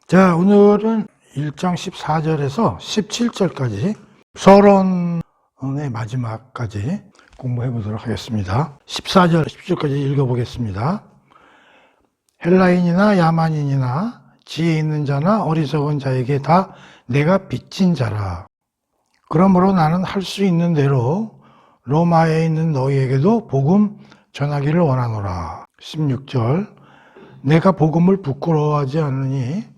자, 오늘은 1장 14절에서 17절까지 서론의 마지막까지 공부해 보도록 하겠습니다. 14절, 17절까지 읽어보겠습니다. 헬라인이나 야만인이나 지혜 있는 자나 어리석은 자에게 다 내가 빚진 자라. 그러므로 나는 할 수 있는 대로 로마에 있는 너희에게도 복음 전하기를 원하노라. 16절, 내가 복음을 부끄러워하지 않으니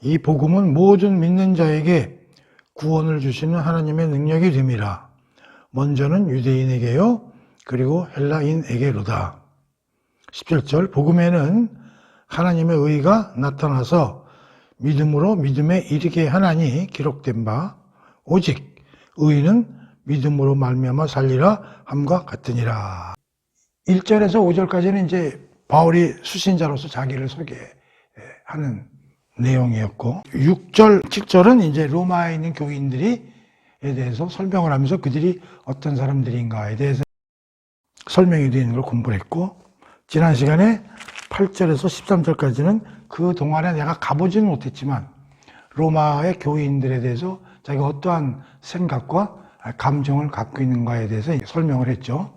이 복음은 모든 믿는 자에게 구원을 주시는 하나님의 능력이 됨이라. 먼저는 유대인에게요, 그리고 헬라인에게로다. 17절, 복음에는 하나님의 의가 나타나서 믿음으로 믿음에 이르게 하나니 기록된 바 오직 의는 믿음으로 말미암아 살리라 함과 같으니라. 1절에서 5절까지는 이제 바울이 수신자로서 자기를 소개하는 내용이었고, 6절, 7절은 이제 로마에 있는 교인들에 대해서 설명을 하면서 그들이 어떤 사람들인가에 대해서 설명이 되는 걸 공부를 했고, 지난 시간에 8절에서 13절까지는 그 동안에 내가 가보지는 못했지만 로마의 교인들에 대해서 자기가 어떠한 생각과 감정을 갖고 있는가에 대해서 설명을 했죠.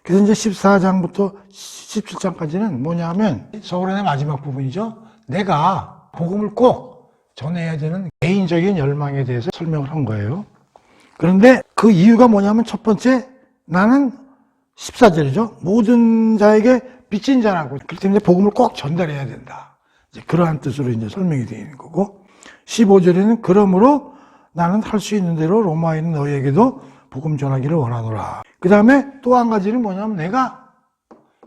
그래서 이제 14장부터 17장까지는 뭐냐면 서론의 마지막 부분이죠. 내가 복음을 꼭 전해야 되는 개인적인 열망에 대해서 설명을 한 거예요. 그런데 그 이유가 뭐냐면 첫 번째, 나는 14절이죠. 모든 자에게 빚진 자라고. 그렇기 때문에 복음을 꼭 전달해야 된다. 이제 그러한 뜻으로 이제 설명이 되어 있는 거고, 15절에는 그러므로 나는 할 수 있는 대로 로마에 있는 너희에게도 복음 전하기를 원하노라. 그 다음에 또 한 가지는 뭐냐면 내가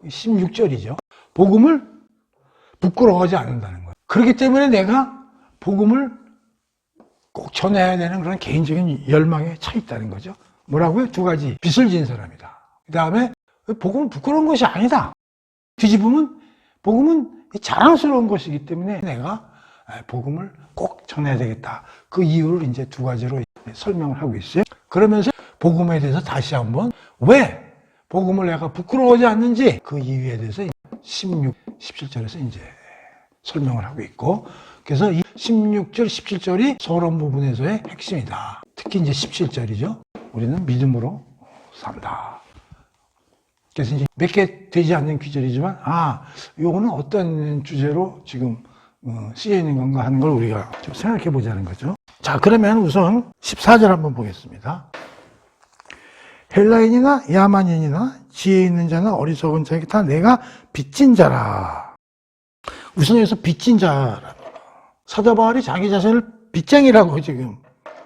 16절이죠. 복음을 부끄러워하지 않는다는 거예요. 그렇기 때문에 내가 복음을 꼭 전해야 되는 그런 개인적인 열망에 차 있다는 거죠. 뭐라고요? 두 가지. 빚을 진 사람이다. 그 다음에 복음은 부끄러운 것이 아니다. 뒤집으면 복음은 자랑스러운 것이기 때문에 내가 복음을 꼭 전해야 되겠다. 그 이유를 이제 두 가지로 설명을 하고 있어요. 그러면서 복음에 대해서 다시 한번 왜 복음을 내가 부끄러워하지 않는지 그 이유에 대해서 16, 17절에서 이제 설명을 하고 있고, 그래서 이 16절, 17절이 서론 부분에서의 핵심이다. 특히 이제 17절이죠. 우리는 믿음으로 산다. 그래서 이제 몇 개 되지 않는 귀절이지만, 요거는 어떤 주제로 지금 쓰여 있는 건가 하는 걸 우리가 좀 생각해 보자는 거죠. 자, 그러면 우선 14절 한번 보겠습니다. 헬라인이나 야만인이나 지혜 있는 자나 어리석은 자에게 다 내가 빚진 자라. 우선 여기서 빚진 자라. 사도 바울이 자기 자신을 빚쟁이라고 지금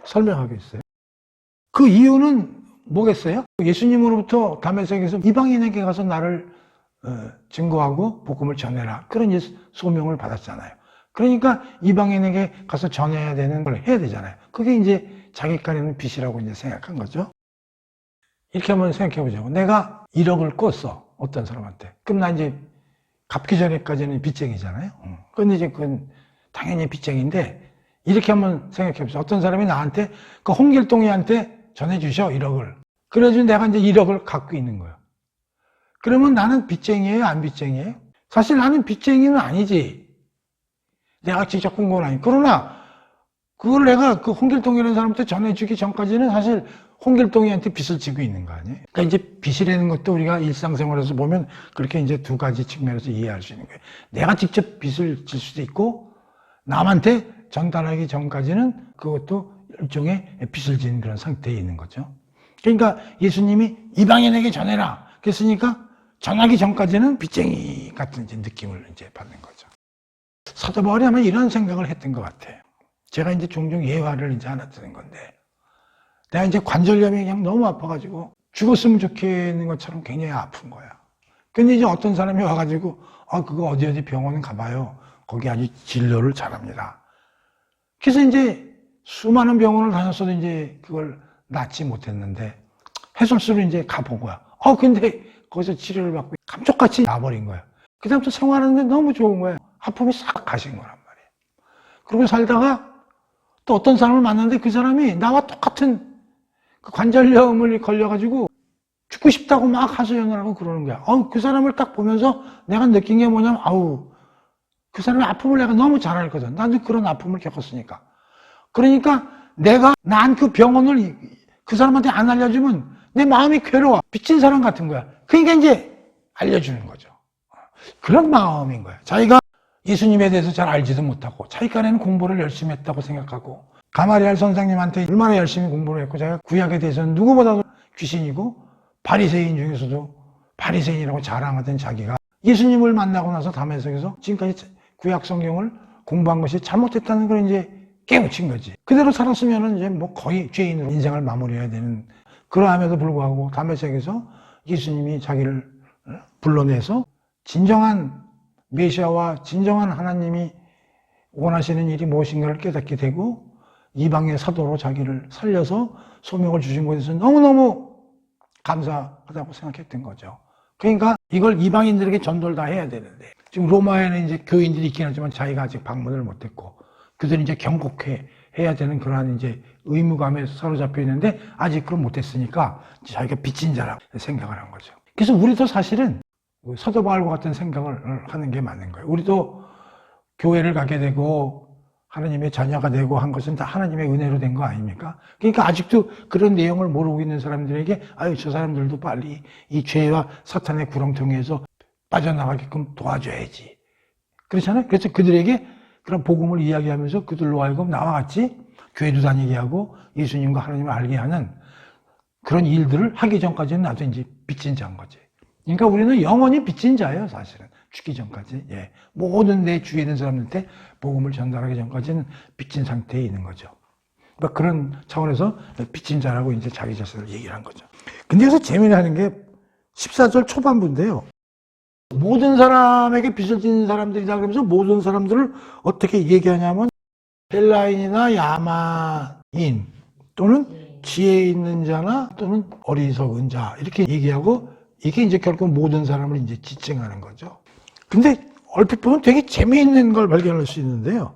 설명하고 있어요. 그 이유는 뭐겠어요? 예수님으로부터 다메섹에서 이방인에게 가서 나를 증거하고 복음을 전해라. 그런 소명을 받았잖아요. 그러니까 이방인에게 가서 전해야 되는 걸 해야 되잖아요. 그게 이제 자기간에는 빚이라고 이제 생각한 거죠. 이렇게 한번 생각해 보자고. 내가 1억을 꿨어. 어떤 사람한테. 그럼 나 이제 갚기 전에까지는 빚쟁이잖아요. 근데 이제 그건 당연히 빚쟁이인데, 이렇게 한번 생각해 보세요. 어떤 사람이 나한테 그 홍길동이한테 전해주셔, 1억을. 그래가지고 내가 이제 1억을 갖고 있는 거예요. 그러면 나는 빚쟁이에요? 안 빚쟁이에요? 사실 나는 빚쟁이는 아니지. 내가 직접 꾼 건 아니고. 그러나 그걸 내가 그 홍길동이라는 사람한테 전해주기 전까지는 사실 홍길동이한테 빚을 지고 있는 거 아니에요? 그러니까 이제 빚이라는 것도 우리가 일상생활에서 보면 그렇게 이제 두 가지 측면에서 이해할 수 있는 거예요. 내가 직접 빚을 질 수도 있고, 남한테 전달하기 전까지는 그것도 일종의 빚을 지는 그런 상태에 있는 거죠. 그러니까 예수님이 이방인에게 전해라. 그랬으니까 전하기 전까지는 빚쟁이 같은 이제 느낌을 이제 받는 거죠. 사도 바울이 아마 이런 생각을 했던 것 같아요. 제가 이제 종종 예화를 이제 하나 드는 건데, 내가 이제 관절염이 그냥 너무 아파가지고 죽었으면 좋겠는 것처럼 굉장히 아픈 거야. 근데 이제 어떤 사람이 와가지고, 그거 어디 병원 가봐요. 거기 아주 진료를 잘합니다. 그래서 이제 수많은 병원을 다녔어도 이제 그걸 낫지 못했는데, 해설수로 이제 가본 거야. 근데 거기서 치료를 받고 감쪽같이 나버린 거야. 그 다음부터 생활하는데 너무 좋은 거야. 아픔이 싹 가신 거란 말이에요. 그러고 살다가 또 어떤 사람을 만났는데 그 사람이 나와 똑같은 그 관절염을 걸려가지고 죽고 싶다고 막 하소연을 하고 그러는 거야. 그 사람을 딱 보면서 내가 느낀 게 뭐냐면, 그 사람의 아픔을 내가 너무 잘 알거든. 나도 그런 아픔을 겪었으니까. 그러니까 내가 난 그 병원을 그 사람한테 안 알려주면 내 마음이 괴로워. 빚진 사람 같은 거야. 그러니까 이제 알려주는 거죠. 그런 마음인 거야. 자기가 예수님에 대해서 잘 알지도 못하고 자기 간에는 공부를 열심히 했다고 생각하고 가마리알 선생님한테 얼마나 열심히 공부를 했고 자기가 구약에 대해서는 누구보다도 귀신이고 바리새인 중에서도 바리새인이라고 자랑하던 자기가 예수님을 만나고 나서 담에색에서 지금까지 구약 성경을 공부한 것이 잘못됐다는 걸 이제 깨우친 거지. 그대로 살았으면은 이제 뭐 거의 죄인으로 인생을 마무리해야 되는, 그러함에도 불구하고 담에색에서 예수님이 자기를 불러내서 진정한 메시아와 진정한 하나님이 원하시는 일이 무엇인가를 깨닫게 되고 이방의 사도로 자기를 살려서 소명을 주신 것에 대해서 너무너무 감사하다고 생각했던 거죠. 그러니까 이걸 이방인들에게 전도를 다 해야 되는데 지금 로마에는 이제 교인들이 있긴 하지만 자기가 아직 방문을 못했고 그들은 이제 경고해야 되는 그러한 이제 의무감에 사로잡혀 있는데 아직 그걸 못했으니까 자기가 빚진 자라고 생각을 한 거죠. 그래서 우리도 사실은 사도 바울과 같은 생각을 하는 게 맞는 거예요. 우리도 교회를 가게 되고 하나님의 자녀가 되고 한 것은 다 하나님의 은혜로 된 거 아닙니까? 그러니까 아직도 그런 내용을 모르고 있는 사람들에게 아유 저 사람들도 빨리 이 죄와 사탄의 구렁텅이에서 빠져나가게끔 도와줘야지. 그렇잖아요? 그래서 그들에게 그런 복음을 이야기하면서 그들로 하여금 나와 같이 교회도 다니게 하고 예수님과 하나님을 알게 하는 그런 일들을 하기 전까지는 나도 이제 빚진 자인 거지. 그러니까 우리는 영원히 빚진 자예요, 사실은. 죽기 전까지. 예. 모든 내 주위에 있는 사람들한테 복음을 전달하기 전까지는 빚진 상태에 있는 거죠. 그러니까 그런 차원에서 빚진 자라고 이제 자기 자신을 얘기를 한 거죠. 근데 여기서 재미나는 게 14절 초반부인데요. 모든 사람에게 빚을 지는 사람들이다 그러면서 모든 사람들을 어떻게 얘기하냐면 헬라인이나 야만인 또는 지혜 있는 자나 또는 어리석은 자 이렇게 얘기하고 이게 이제 결국 모든 사람을 이제 지칭하는 거죠. 근데 얼핏 보면 되게 재미있는 걸 발견할 수 있는데요.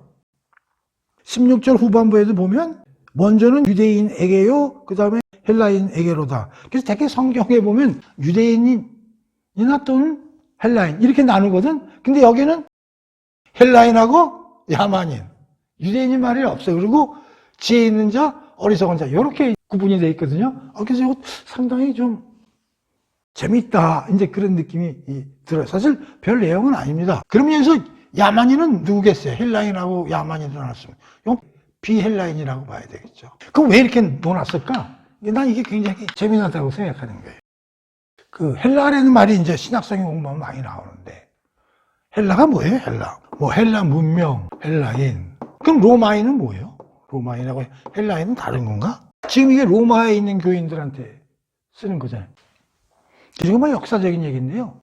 16절 후반부에도 보면 먼저는 유대인에게요, 그 다음에 헬라인에게로다. 그래서 되게 성경에 보면 유대인이나 또는 헬라인 이렇게 나누거든. 근데 여기는 헬라인하고 야만인, 유대인이 말이 없어요. 그리고 지혜 있는 자, 어리석은 자 이렇게 구분이 되어 있거든요. 그래서 이거 상당히 좀 재밌다. 이제 그런 느낌이 들어요. 사실 별 내용은 아닙니다. 그럼 여기서 야만인은 누구겠어요? 헬라인하고 야만인을 나눴으면. 이건 비헬라인이라고 봐야 되겠죠. 그럼 왜 이렇게 놓았을까? 난 이게 굉장히 재미나다고 생각하는 거예요. 그 헬라라는 말이 이제 신약성경 공부하면 많이 나오는데 헬라가 뭐예요? 헬라. 뭐 헬라 문명, 헬라인. 그럼 로마인은 뭐예요? 로마인하고 헬라인은 다른 건가? 지금 이게 로마에 있는 교인들한테 쓰는 거잖아요. 이건 뭐 역사적인 얘기인데요.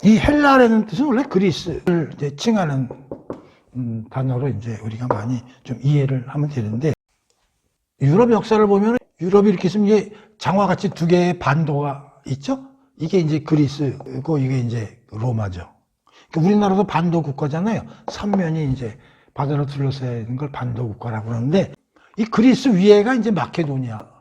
이 헬라라는 뜻은 원래 그리스를 이제 칭하는 단어로 이제 우리가 많이 좀 이해를 하면 되는데 유럽 역사를 보면 유럽이 이렇게 있으면 이게 장화같이 두 개의 반도가 있죠? 이게 이제 그리스고 이게 이제 로마죠. 그러니까 우리나라도 반도 국가잖아요. 삼면이 이제 바다로 둘러싸여 있는 걸 반도 국가라고 그러는데 이 그리스 위에가 이제 마케도니아.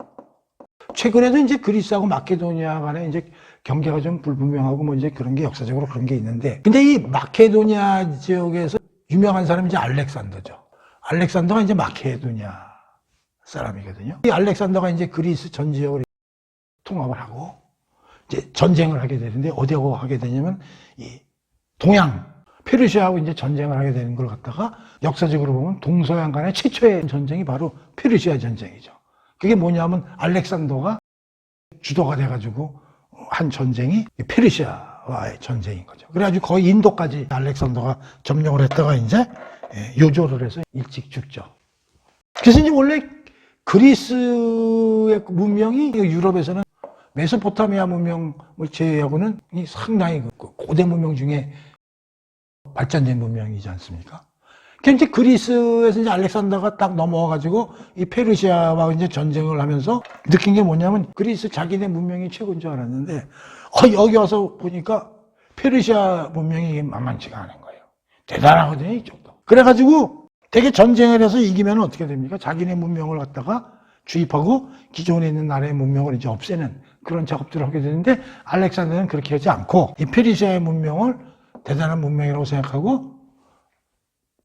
최근에도 이제 그리스하고 마케도니아 간에 이제 경계가 좀 불분명하고 뭐 이제 그런 게 역사적으로 그런 게 있는데 근데 이 마케도니아 지역에서 유명한 사람이 이제 알렉산더죠. 알렉산더가 이제 마케도니아 사람이거든요. 이 알렉산더가 이제 그리스 전 지역을 통합을 하고 이제 전쟁을 하게 되는데 어디하고 하게 되냐면 이 동양 페르시아하고 이제 전쟁을 하게 되는 걸 갖다가 역사적으로 보면 동서양 간의 최초의 전쟁이 바로 페르시아 전쟁이죠. 그게 뭐냐면 알렉산더가 주도가 돼가지고 한 전쟁이 페르시아와의 전쟁인 거죠. 그래가지고 거의 인도까지 알렉산더가 점령을 했다가 이제 요조를 해서 일찍 죽죠. 그래서 이제 원래 그리스의 문명이 유럽에서는 메소포타미아 문명을 제외하고는 상당히 고대 문명 중에 발전된 문명이지 않습니까? 이제 그리스에서 이제 알렉산더가 딱 넘어와가지고 이 페르시아와 이제 전쟁을 하면서 느낀 게 뭐냐면 그리스 자기네 문명이 최고인 줄 알았는데 여기 와서 보니까 페르시아 문명이 만만치가 않은 거예요. 대단하거든요, 이쪽도. 그래가지고 되게 전쟁을 해서 이기면 어떻게 됩니까? 자기네 문명을 갖다가 주입하고 기존에 있는 나라의 문명을 이제 없애는 그런 작업들을 하게 되는데 알렉산더는 그렇게 하지 않고 이 페르시아의 문명을 대단한 문명이라고 생각하고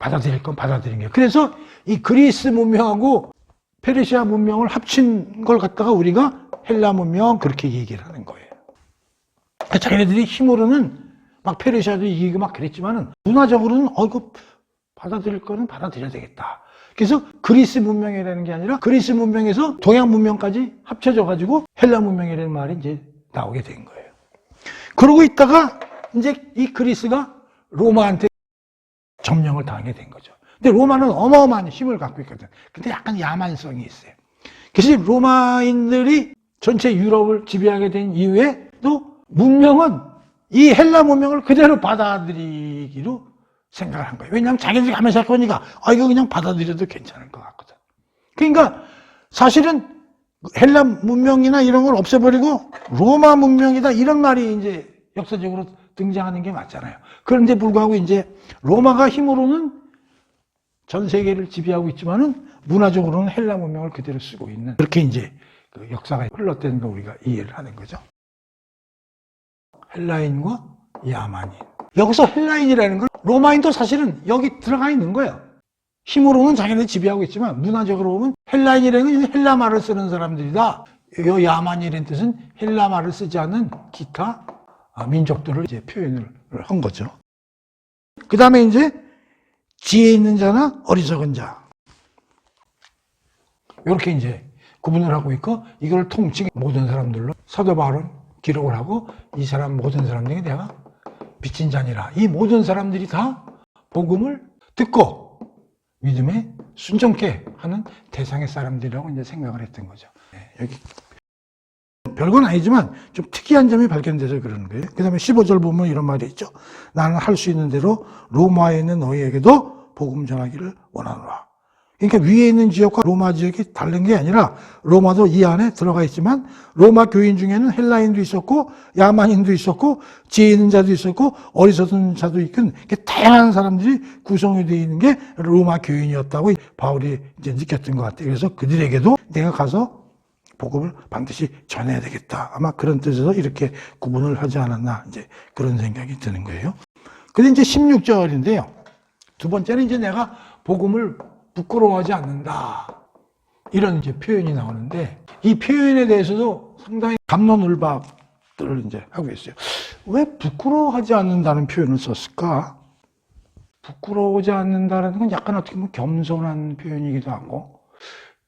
받아들일 건 받아들인 거예요. 그래서 이 그리스 문명하고 페르시아 문명을 합친 걸 갖다가 우리가 헬라 문명 그렇게 얘기를 하는 거예요. 자기네들이 힘으로는 막 페르시아도 이기고 막 그랬지만은 문화적으로는 이거 받아들일 거는 받아들여야 되겠다. 그래서 그리스 문명이라는 게 아니라 그리스 문명에서 동양 문명까지 합쳐져 가지고 헬라 문명이라는 말이 이제 나오게 된 거예요. 그러고 있다가 이제 이 그리스가 로마한테 점령을 당하게 된 거죠. 근데 로마는 어마어마한 힘을 갖고 있거든. 근데 약간 야만성이 있어요. 그래서 로마인들이 전체 유럽을 지배하게 된 이후에 또 문명은 이 헬라 문명을 그대로 받아들이기로 생각을 한 거예요. 왜냐하면 자기들이 가면서 해보니까 이거 그냥 받아들여도 괜찮을 것 같거든. 그러니까 사실은 헬라 문명이나 이런 걸 없애버리고 로마 문명이다 이런 말이 이제 역사적으로 등장하는 게 맞잖아요. 그런데 불구하고 이제 로마가 힘으로는 전 세계를 지배하고 있지만은 문화적으로는 헬라 문명을 그대로 쓰고 있는 그렇게 이제 그 역사가 흘렀다는 걸 우리가 이해를 하는 거죠. 헬라인과 야만인. 여기서 헬라인이라는 건 로마인도 사실은 여기 들어가 있는 거예요. 힘으로는 자기네 지배하고 있지만 문화적으로 보면 헬라인이라는 건 헬라 말을 쓰는 사람들이다. 요 야만이라는 뜻은 헬라 말을 쓰지 않는 기타 민족들을 이제 표현을 한 거죠. 그 다음에 이제 지혜 있는 자나 어리석은 자. 이렇게 이제 구분을 하고 있고 이걸 통칭 모든 사람들로 사도 바울은 기록을 하고 이 사람 모든 사람들이 내가 빚진 자니라. 이 모든 사람들이 다 복음을 듣고 믿음에 순종케 하는 대상의 사람들이라고 이제 생각을 했던 거죠. 여기 별건 아니지만 좀 특이한 점이 발견돼서 그러는 거예요. 그 다음에 15절 보면 이런 말이 있죠. 나는 할 수 있는 대로 로마에 있는 너희에게도 복음 전하기를 원하노라. 그러니까 위에 있는 지역과 로마 지역이 다른 게 아니라 로마도 이 안에 들어가 있지만 로마 교인 중에는 헬라인도 있었고 야만인도 있었고 지혜 있는 자도 있었고 어리석은 자도 있고 다양한 사람들이 구성이 되어 있는 게 로마 교인이었다고 바울이 이제 느꼈던 것 같아요. 그래서 그들에게도 내가 가서 복음을 반드시 전해야 되겠다. 아마 그런 뜻에서 이렇게 구분을 하지 않았나 이제 그런 생각이 드는 거예요. 근데 이제 16절인데요. 두 번째는 이제 내가 복음을 부끄러워하지 않는다. 이런 이제 표현이 나오는데 이 표현에 대해서도 상당히 갑론을박들을 이제 하고 있어요. 왜 부끄러워하지 않는다는 표현을 썼을까? 부끄러워하지 않는다는 건 약간 어떻게 보면 겸손한 표현이기도 하고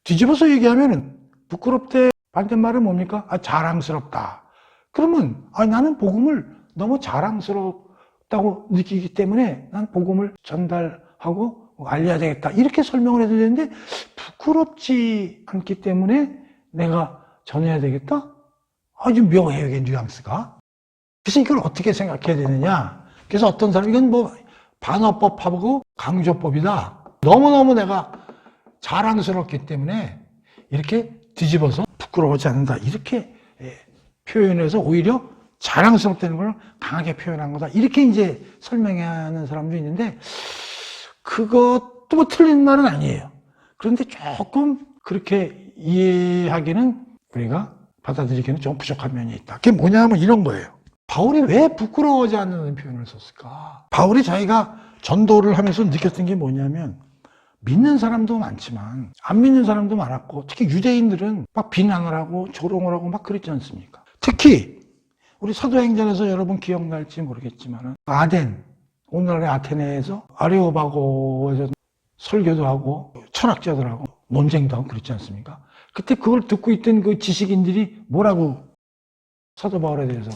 뒤집어서 얘기하면은 부끄럽대 반대말은 뭡니까? 자랑스럽다. 그러면 나는 복음을 너무 자랑스럽다고 느끼기 때문에 난 복음을 전달하고 알려야 되겠다. 이렇게 설명을 해도 되는데 부끄럽지 않기 때문에 내가 전해야 되겠다? 아주 묘해요, 이게 뉘앙스가. 그래서 이걸 어떻게 생각해야 되느냐? 그래서 어떤 사람, 이건 뭐 반어법하고 강조법이다. 너무너무 내가 자랑스럽기 때문에 이렇게 뒤집어서 부끄러워하지 않는다. 이렇게 표현해서 오히려 자랑스럽다는 걸 강하게 표현한 거다. 이렇게 이제 설명하는 사람도 있는데 그것도 뭐 틀린 말은 아니에요. 그런데 조금 그렇게 이해하기는 우리가 받아들이기는 좀 부족한 면이 있다. 그게 뭐냐면 이런 거예요. 바울이 왜 부끄러워하지 않는 표현을 썼을까? 바울이 자기가 전도를 하면서 느꼈던 게 뭐냐면 믿는 사람도 많지만 안 믿는 사람도 많았고 특히 유대인들은 막 비난을 하고 조롱을 하고 막 그랬지 않습니까? 특히 우리 사도행전에서 여러분 기억날지 모르겠지만 아덴 오늘날의 아테네에서 아레오바고에서 설교도 하고 철학자들하고 논쟁도 하고 그랬지 않습니까? 그때 그걸 듣고 있던 그 지식인들이 뭐라고 사도 바울에 대해서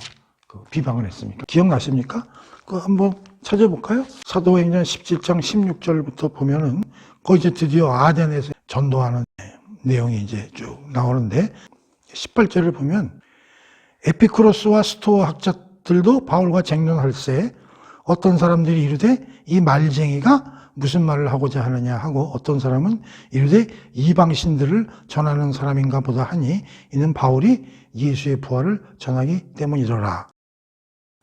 비방을 했습니까? 기억나십니까? 그거 한번 찾아볼까요? 사도행전 17장 16절부터 보면은 거기 이제 드디어 아덴에서 전도하는 내용이 이제 쭉 나오는데 18절을 보면 에피쿠로스와 스토아 학자들도 바울과 쟁론할세 어떤 사람들이 이르되 이 말쟁이가 무슨 말을 하고자 하느냐 하고 어떤 사람은 이르되 이방신들을 전하는 사람인가 보다 하니 이는 바울이 예수의 부활을 전하기 때문이더라.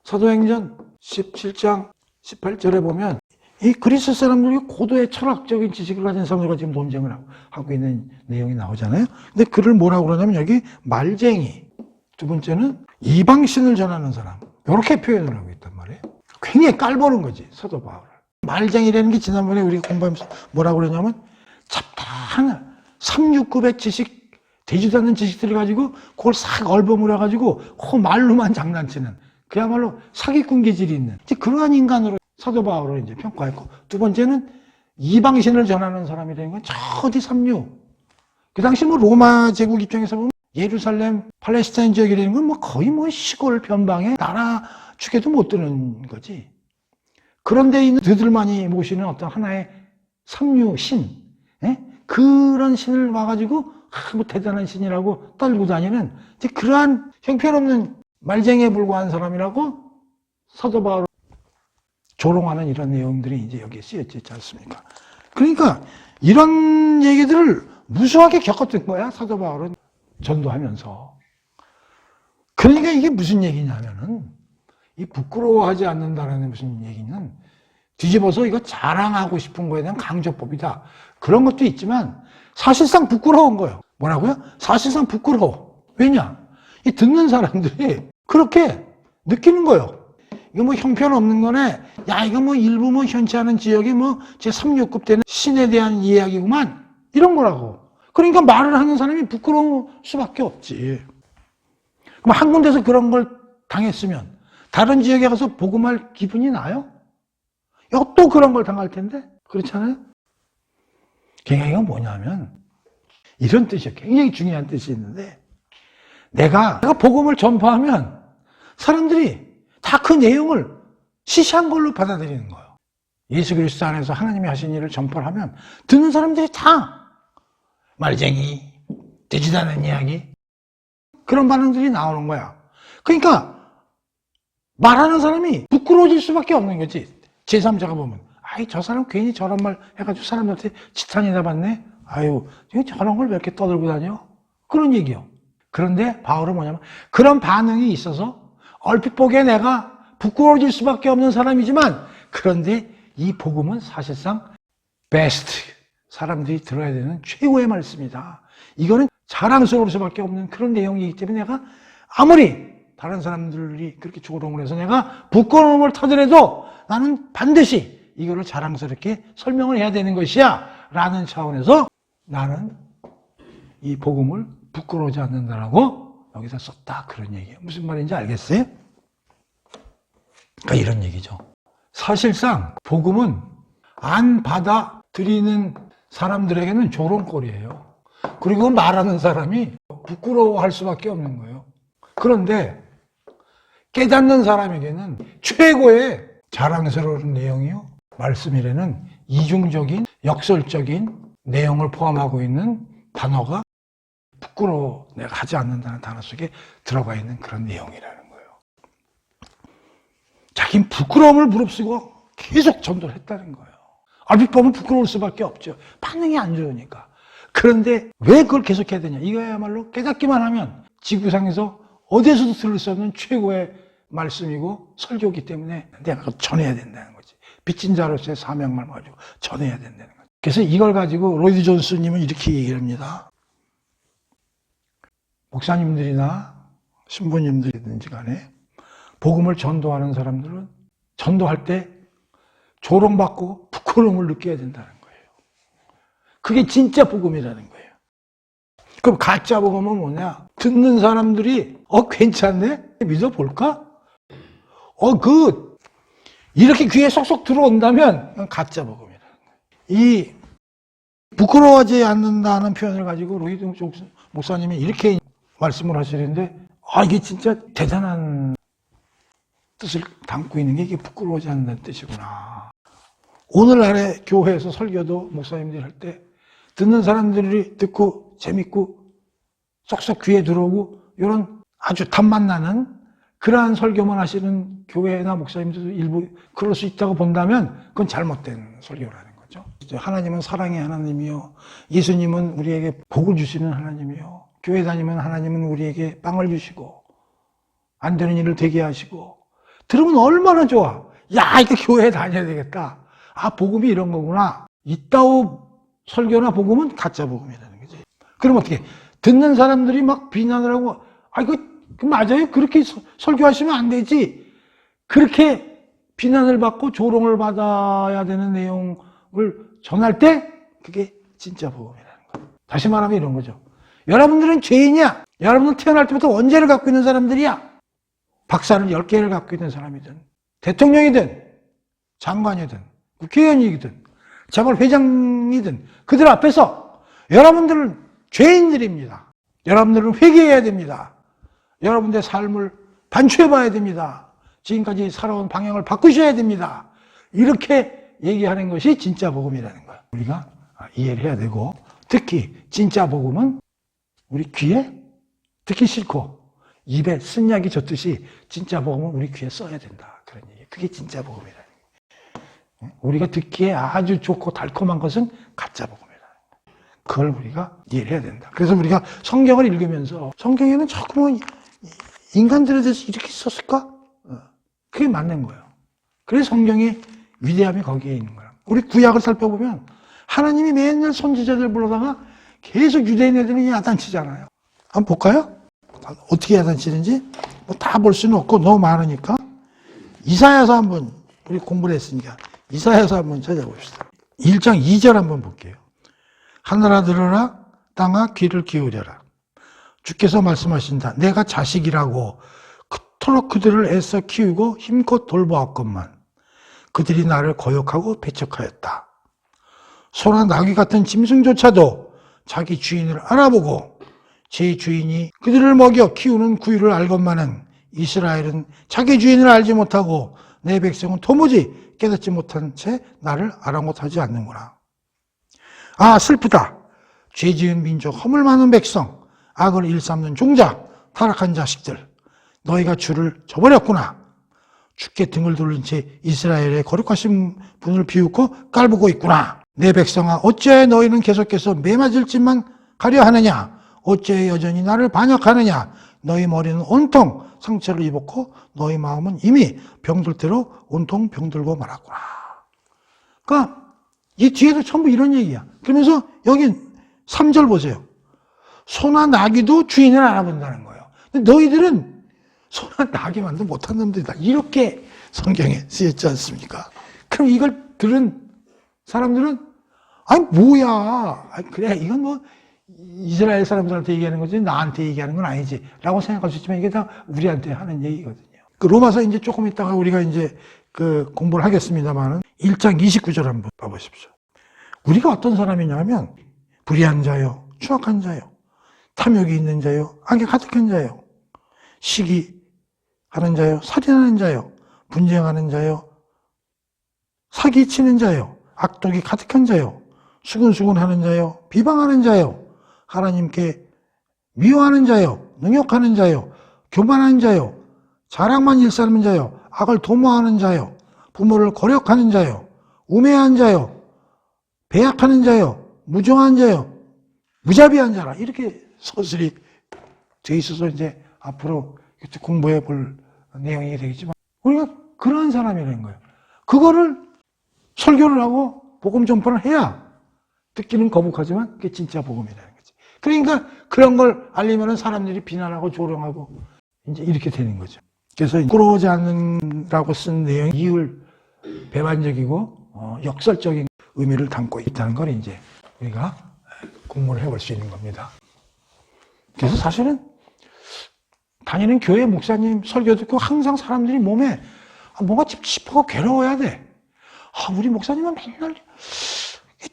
사도행전 17장 18절에 보면 이 그리스 사람들이 고도의 철학적인 지식을 가진 사람들과 지금 논쟁을 하고 있는 내용이 나오잖아요. 근데 그를 뭐라고 그러냐면 여기 말쟁이, 두 번째는 이방신을 전하는 사람 이렇게 표현을 하고 있단 말이에요. 굉장히 깔보는 거지 사도 바울을. 말쟁이라는 게 지난번에 우리가 공부하면서 뭐라고 그러냐면 잡다한 369의 지식, 되지도 않는 지식들을 가지고 그걸 싹 얼버무려가지고 그 말로만 장난치는 그야말로 사기꾼 기질이 있는 이제 그러한 인간으로 사도 바울을 이제 평가했고, 두 번째는 이방신을 전하는 사람이라는 건 저 어디 삼류. 그 당시 뭐 로마 제국 입장에서 보면 예루살렘, 팔레스타인 지역이라는 건 뭐 거의 뭐 시골 변방에 나라 축에도 못 드는 거지. 그런데 있는 그들만이 모시는 어떤 하나의 삼류 신, 예? 그런 신을 와가지고 뭐 대단한 신이라고 떨고 다니는 이제 그러한 형편없는 말쟁이에 불과한 사람이라고 사도 바울 조롱하는 이런 내용들이 이제 여기에 쓰여져 있지 않습니까? 그러니까 이런 얘기들을 무수하게 겪었던 거야, 사도 바울은 전도하면서. 그러니까 이게 무슨 얘기냐면은 이 부끄러워하지 않는다라는 무슨 얘기는 뒤집어서 이거 자랑하고 싶은 거에 대한 강조법이다. 그런 것도 있지만 사실상 부끄러운 거예요. 뭐라고요? 사실상 부끄러워. 왜냐? 이 듣는 사람들이 그렇게 느끼는 거예요. 이거 뭐 형편없는 거네. 야, 이거 뭐 일부 뭐 현치 않은 지역에 뭐 제3류급 되는 신에 대한 이야기구만. 이런 거라고. 그러니까 말을 하는 사람이 부끄러울 수밖에 없지. 그럼 한 군데서 그런 걸 당했으면 다른 지역에 가서 복음할 기분이 나요? 또 그런 걸 당할 텐데? 그렇잖아요? 그러니까 이건 뭐냐면 이런 뜻이에요. 굉장히 중요한 뜻이 있는데, 내가 복음을 전파하면 사람들이 다 그 내용을 시시한 걸로 받아들이는 거예요. 예수 그리스도 안에서 하나님이 하신 일을 전파를 하면 듣는 사람들이 다 말쟁이, 되지도 않은 이야기, 그런 반응들이 나오는 거야. 그러니까 말하는 사람이 부끄러워질 수밖에 없는 거지. 제3자가 보면 아이, 저 사람 괜히 저런 말 해가지고 사람들한테 지탄이나 받네. 아유, 저런 걸 왜 이렇게 떠들고 다녀? 그런 얘기요. 그런데 바울은 뭐냐면 그런 반응이 있어서 얼핏 보기에 내가 부끄러워질 수밖에 없는 사람이지만, 그런데 이 복음은 사실상 베스트, 사람들이 들어야 되는 최고의 말씀이다. 이거는 자랑스러울 수밖에 없는 그런 내용이기 때문에 내가 아무리 다른 사람들이 그렇게 조롱을 해서 내가 부끄러움을 타더라도 나는 반드시 이거를 자랑스럽게 설명을 해야 되는 것이야 라는 차원에서 나는 이 복음을 부끄러워하지 않는다라고 여기서 썼다, 그런 얘기예요. 무슨 말인지 알겠어요? 그러니까 이런 얘기죠. 사실상 복음은 안 받아들이는 사람들에게는 조롱거리예요. 그리고 말하는 사람이 부끄러워할 수밖에 없는 거예요. 그런데 깨닫는 사람에게는 최고의 자랑스러운 내용이요, 말씀이라는 이중적인 역설적인 내용을 포함하고 있는 단어가 부끄러워 내가 하지 않는다는 단어 속에 들어가 있는 그런 내용이라는 거예요. 자기는 부끄러움을 무릅쓰고 계속 전도를 했다는 거예요. 얼핏 보면 부끄러울 수밖에 없죠. 반응이 안 좋으니까. 그런데 왜 그걸 계속 해야 되냐? 이거야말로 깨닫기만 하면 지구상에서 어디에서도 들을 수 없는 최고의 말씀이고 설교이기 때문에 내가 그걸 전해야 된다는 거지. 빚진 자로서의 사명만 가지고 전해야 된다는 거지. 그래서 이걸 가지고 로이드 존스님은 이렇게 얘기를 합니다. 목사님들이나 신부님들이든지 간에 복음을 전도하는 사람들은 전도할 때 조롱받고 부끄러움을 느껴야 된다는 거예요. 그게 진짜 복음이라는 거예요. 그럼 가짜 복음은 뭐냐? 듣는 사람들이 괜찮네? 믿어볼까? 이렇게 귀에 쏙쏙 들어온다면 가짜 복음이라는 거예요. 이 부끄러워하지 않는다는 표현을 가지고 로이드 목사님이 이렇게 말씀을 하시는데, 이게 진짜 대단한 뜻을 담고 있는 게 이게 부끄러워하지 않는다는 뜻이구나. 오늘날의 교회에서 설교도 목사님들이 할 때 듣는 사람들이 듣고 재밌고 쏙쏙 귀에 들어오고 이런 아주 탐만 나는 그러한 설교만 하시는 교회나 목사님들도 일부 그럴 수 있다고 본다면 그건 잘못된 설교라는 거죠. 하나님은 사랑의 하나님이요, 예수님은 우리에게 복을 주시는 하나님이요, 교회 다니면 하나님은 우리에게 빵을 주시고 안 되는 일을 되게 하시고, 들으면 얼마나 좋아. 야, 이거 교회 다녀야 되겠다. 복음이 이런 거구나. 이따오 설교나 복음은 가짜 복음이라는 거지. 그럼 어떻게? 듣는 사람들이 막 비난을 하고, 이거 맞아요? 그렇게 설교하시면 안 되지. 그렇게 비난을 받고 조롱을 받아야 되는 내용을 전할 때 그게 진짜 복음이라는 거예요. 다시 말하면 이런 거죠. 여러분들은 죄인이야. 여러분은 태어날 때부터 원죄를 갖고 있는 사람들이야. 박사를 10개를 갖고 있는 사람이든 대통령이든 장관이든 국회의원이든 재벌회장이든 그들 앞에서 여러분들은 죄인들입니다. 여러분들은 회개해야 됩니다. 여러분들의 삶을 반추해봐야 됩니다. 지금까지 살아온 방향을 바꾸셔야 됩니다. 이렇게 얘기하는 것이 진짜 복음이라는 거예요. 우리가 이해를 해야 되고, 특히 진짜 복음은 우리 귀에 듣기 싫고 입에 쓴약이 졌듯이 진짜 복음은 우리 귀에 써야 된다. 그런 얘기. 그게 진짜 복음이라는 거예요. 우리가 듣기에 아주 좋고 달콤한 것은 가짜 복음이라는 거예요. 그걸 우리가 이해를 해야 된다. 그래서 우리가 성경을 읽으면서 성경에는 자꾸 뭐 인간들에 대해서 이렇게 썼을까? 그게 맞는 거예요. 그래서 성경의 위대함이 거기에 있는 거예요. 우리 구약을 살펴보면 하나님이 맨날 선지자들 불러다가 계속 유대인 애들이 야단치잖아요. 한번 볼까요? 어떻게 야단치는지 뭐 다 볼 수는 없고 너무 많으니까 이사야서 한번 우리 공부를 했으니까 이사야서 한번 찾아봅시다. 1장 2절 한번 볼게요. 하늘아 들으라 땅아 귀를 기울여라. 주께서 말씀하신다. 내가 자식이라고 그토록 그들을 애써 키우고 힘껏 돌보았건만 그들이 나를 거역하고 배척하였다. 소나 나귀 같은 짐승조차도 자기 주인을 알아보고 제 주인이 그들을 먹여 키우는 구유를 알건만은 이스라엘은 자기 주인을 알지 못하고 내 백성은 도무지 깨닫지 못한 채 나를 아랑곳하지 않는구나. 아 슬프다. 죄지은 민족, 허물 많은 백성, 악을 일삼는 종자, 타락한 자식들, 너희가 주를 저버렸구나. 주께 등을 돌린 채 이스라엘의 거룩하신 분을 비웃고 깔보고 있구나. 내 백성아 어찌하여 너희는 계속해서 매맞을 짓만 가려 하느냐. 어찌하여 여전히 나를 반역하느냐. 너희 머리는 온통 상처를 입었고 너희 마음은 이미 병들 대로 온통 병들고 말았구나. 그러니까 이 뒤에도 전부 이런 얘기야. 그러면서 여기 3절 보세요. 소나 나귀도 주인을 알아본다는 거예요. 근데 너희들은 소나 나귀만도 못한 놈들이다. 이렇게 성경에 쓰였지 않습니까? 그럼 이걸 들은 사람들은 아니 뭐야. 아니, 그래 이건 뭐 이스라엘 사람들한테 얘기하는 거지 나한테 얘기하는 건 아니지 라고 생각할 수 있지만 이게 다 우리한테 하는 얘기거든요. 그 로마서 이제 조금 있다가 우리가 이제 그 공부를 하겠습니다만은 1장 29절 한번 봐보십시오. 우리가 어떤 사람이냐면 불의한 자요, 추악한 자요, 탐욕이 있는 자요, 악에 가득한 자요, 시기하는 자요, 살인하는 자요, 분쟁하는 자요, 사기치는 자요, 악독이 가득한 자요, 수근수근하는 자요, 비방하는 자요, 하나님께 미워하는 자요, 능욕하는 자요, 교만하는 자요, 자랑만 일삼는 자요, 악을 도모하는 자요, 부모를 거역하는 자요, 우매한 자요, 배약하는 자요, 무정한 자요, 무자비한 자라. 이렇게 서술이 돼 있어서 이제 앞으로 공부해 볼 내용이 되겠지만 우리가 그런 사람이라는 거예요. 그거를 설교를 하고 복음 전파를 해야 듣기는 거북하지만 그게 진짜 복음이라는 거지. 그러니까 그런 걸 알리면은 사람들이 비난하고 조롱하고 이제 이렇게 되는 거죠. 그래서 부끄러워하지 않는다고 쓴 내용이 이율 배반적이고 역설적인 의미를 담고 있다는 걸 이제 우리가 공부를 해볼 수 있는 겁니다. 그래서 사실은 다니는 교회 목사님 설교 듣고 항상 사람들이 몸에 뭔가 찝찝하고 괴로워야 돼. 우리 목사님은 맨날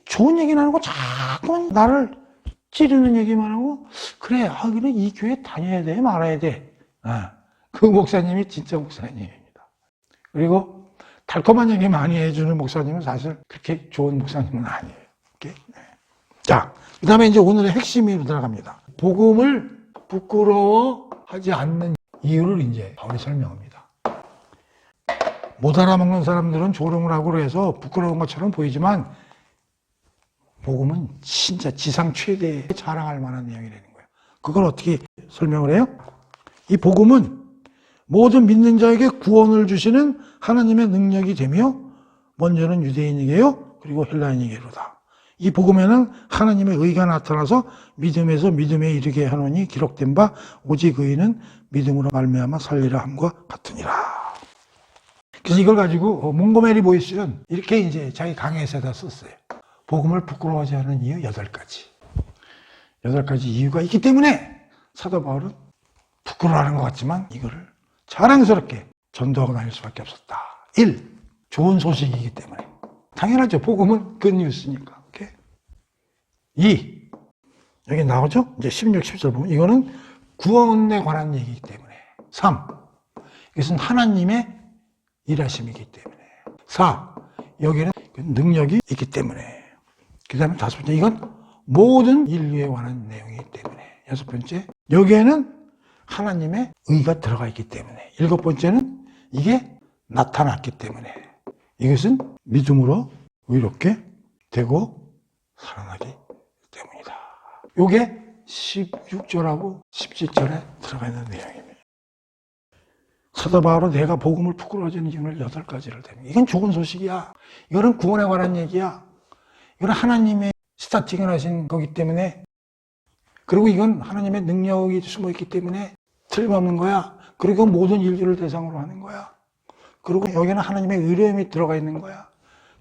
좋은 얘기만 하고 자꾸 나를 찌르는 얘기만 하고 그래, 그래 이 교회 다녀야 돼 말아야 돼. 그 목사님이 진짜 목사님입니다. 그리고 달콤한 얘기 많이 해주는 목사님은 사실 그렇게 좋은 목사님은 아니에요. 자, 그 다음에 이제 오늘의 핵심으로 들어갑니다. 복음을 부끄러워하지 않는 이유를 이제 바울이 설명합니다. 못 알아먹는 사람들은 조롱을 하고 그래서 부끄러운 것처럼 보이지만 복음은 진짜 지상 최대의 자랑할 만한 내용이라는 거예요. 그걸 어떻게 설명을 해요? 이 복음은 모든 믿는 자에게 구원을 주시는 하나님의 능력이 되며 먼저는 유대인에게요 그리고 헬라인에게로다. 이 복음에는 하나님의 의가 나타나서 믿음에서 믿음에 이르게 하노니 기록된 바 오직 의인은 믿음으로 말미암아 살리라 함과 같으니라. 그래서 이걸 가지고 몽고메리 보이스는 이렇게 이제 자기 강의에서다 썼어요. 복음을 부끄러워하지 않는 이유 8가지. 8가지 이유가 있기 때문에 사도 바울은 부끄러워하는 것 같지만 이거를 자랑스럽게 전도하고 다닐 수밖에 없었다. 1. 좋은 소식이기 때문에. 당연하죠. 복음은 굿뉴스니까. 오케이? 2. 여기 나오죠? 이제 16, 17절 보면 이거는 구원에 관한 얘기이기 때문에. 3. 이것은 하나님의 일하심이기 때문에. 4. 여기는 능력이 있기 때문에. 그 다음에 5번째, 이건 모든 인류에 관한 내용이기 때문에. 6번째, 여기에는 하나님의 의가 들어가 있기 때문에. 7번째는 이게 나타났기 때문에. 이것은 믿음으로 의롭게 되고 살아나기 때문이다. 이게 16절하고 17절에 들어가 있는 내용입니다. 사도 바울은 내가 복음을 부끄러워하는 이유를 8가지를 대는. 이건 좋은 소식이야. 이거는 구원에 관한 얘기야. 이건 하나님의 스타팅을 하신 거기 때문에, 그리고 이건 하나님의 능력이 숨어있기 때문에 틀림없는 거야. 그리고 모든 인류를 대상으로 하는 거야. 그리고 여기는 하나님의 의로움이 들어가 있는 거야.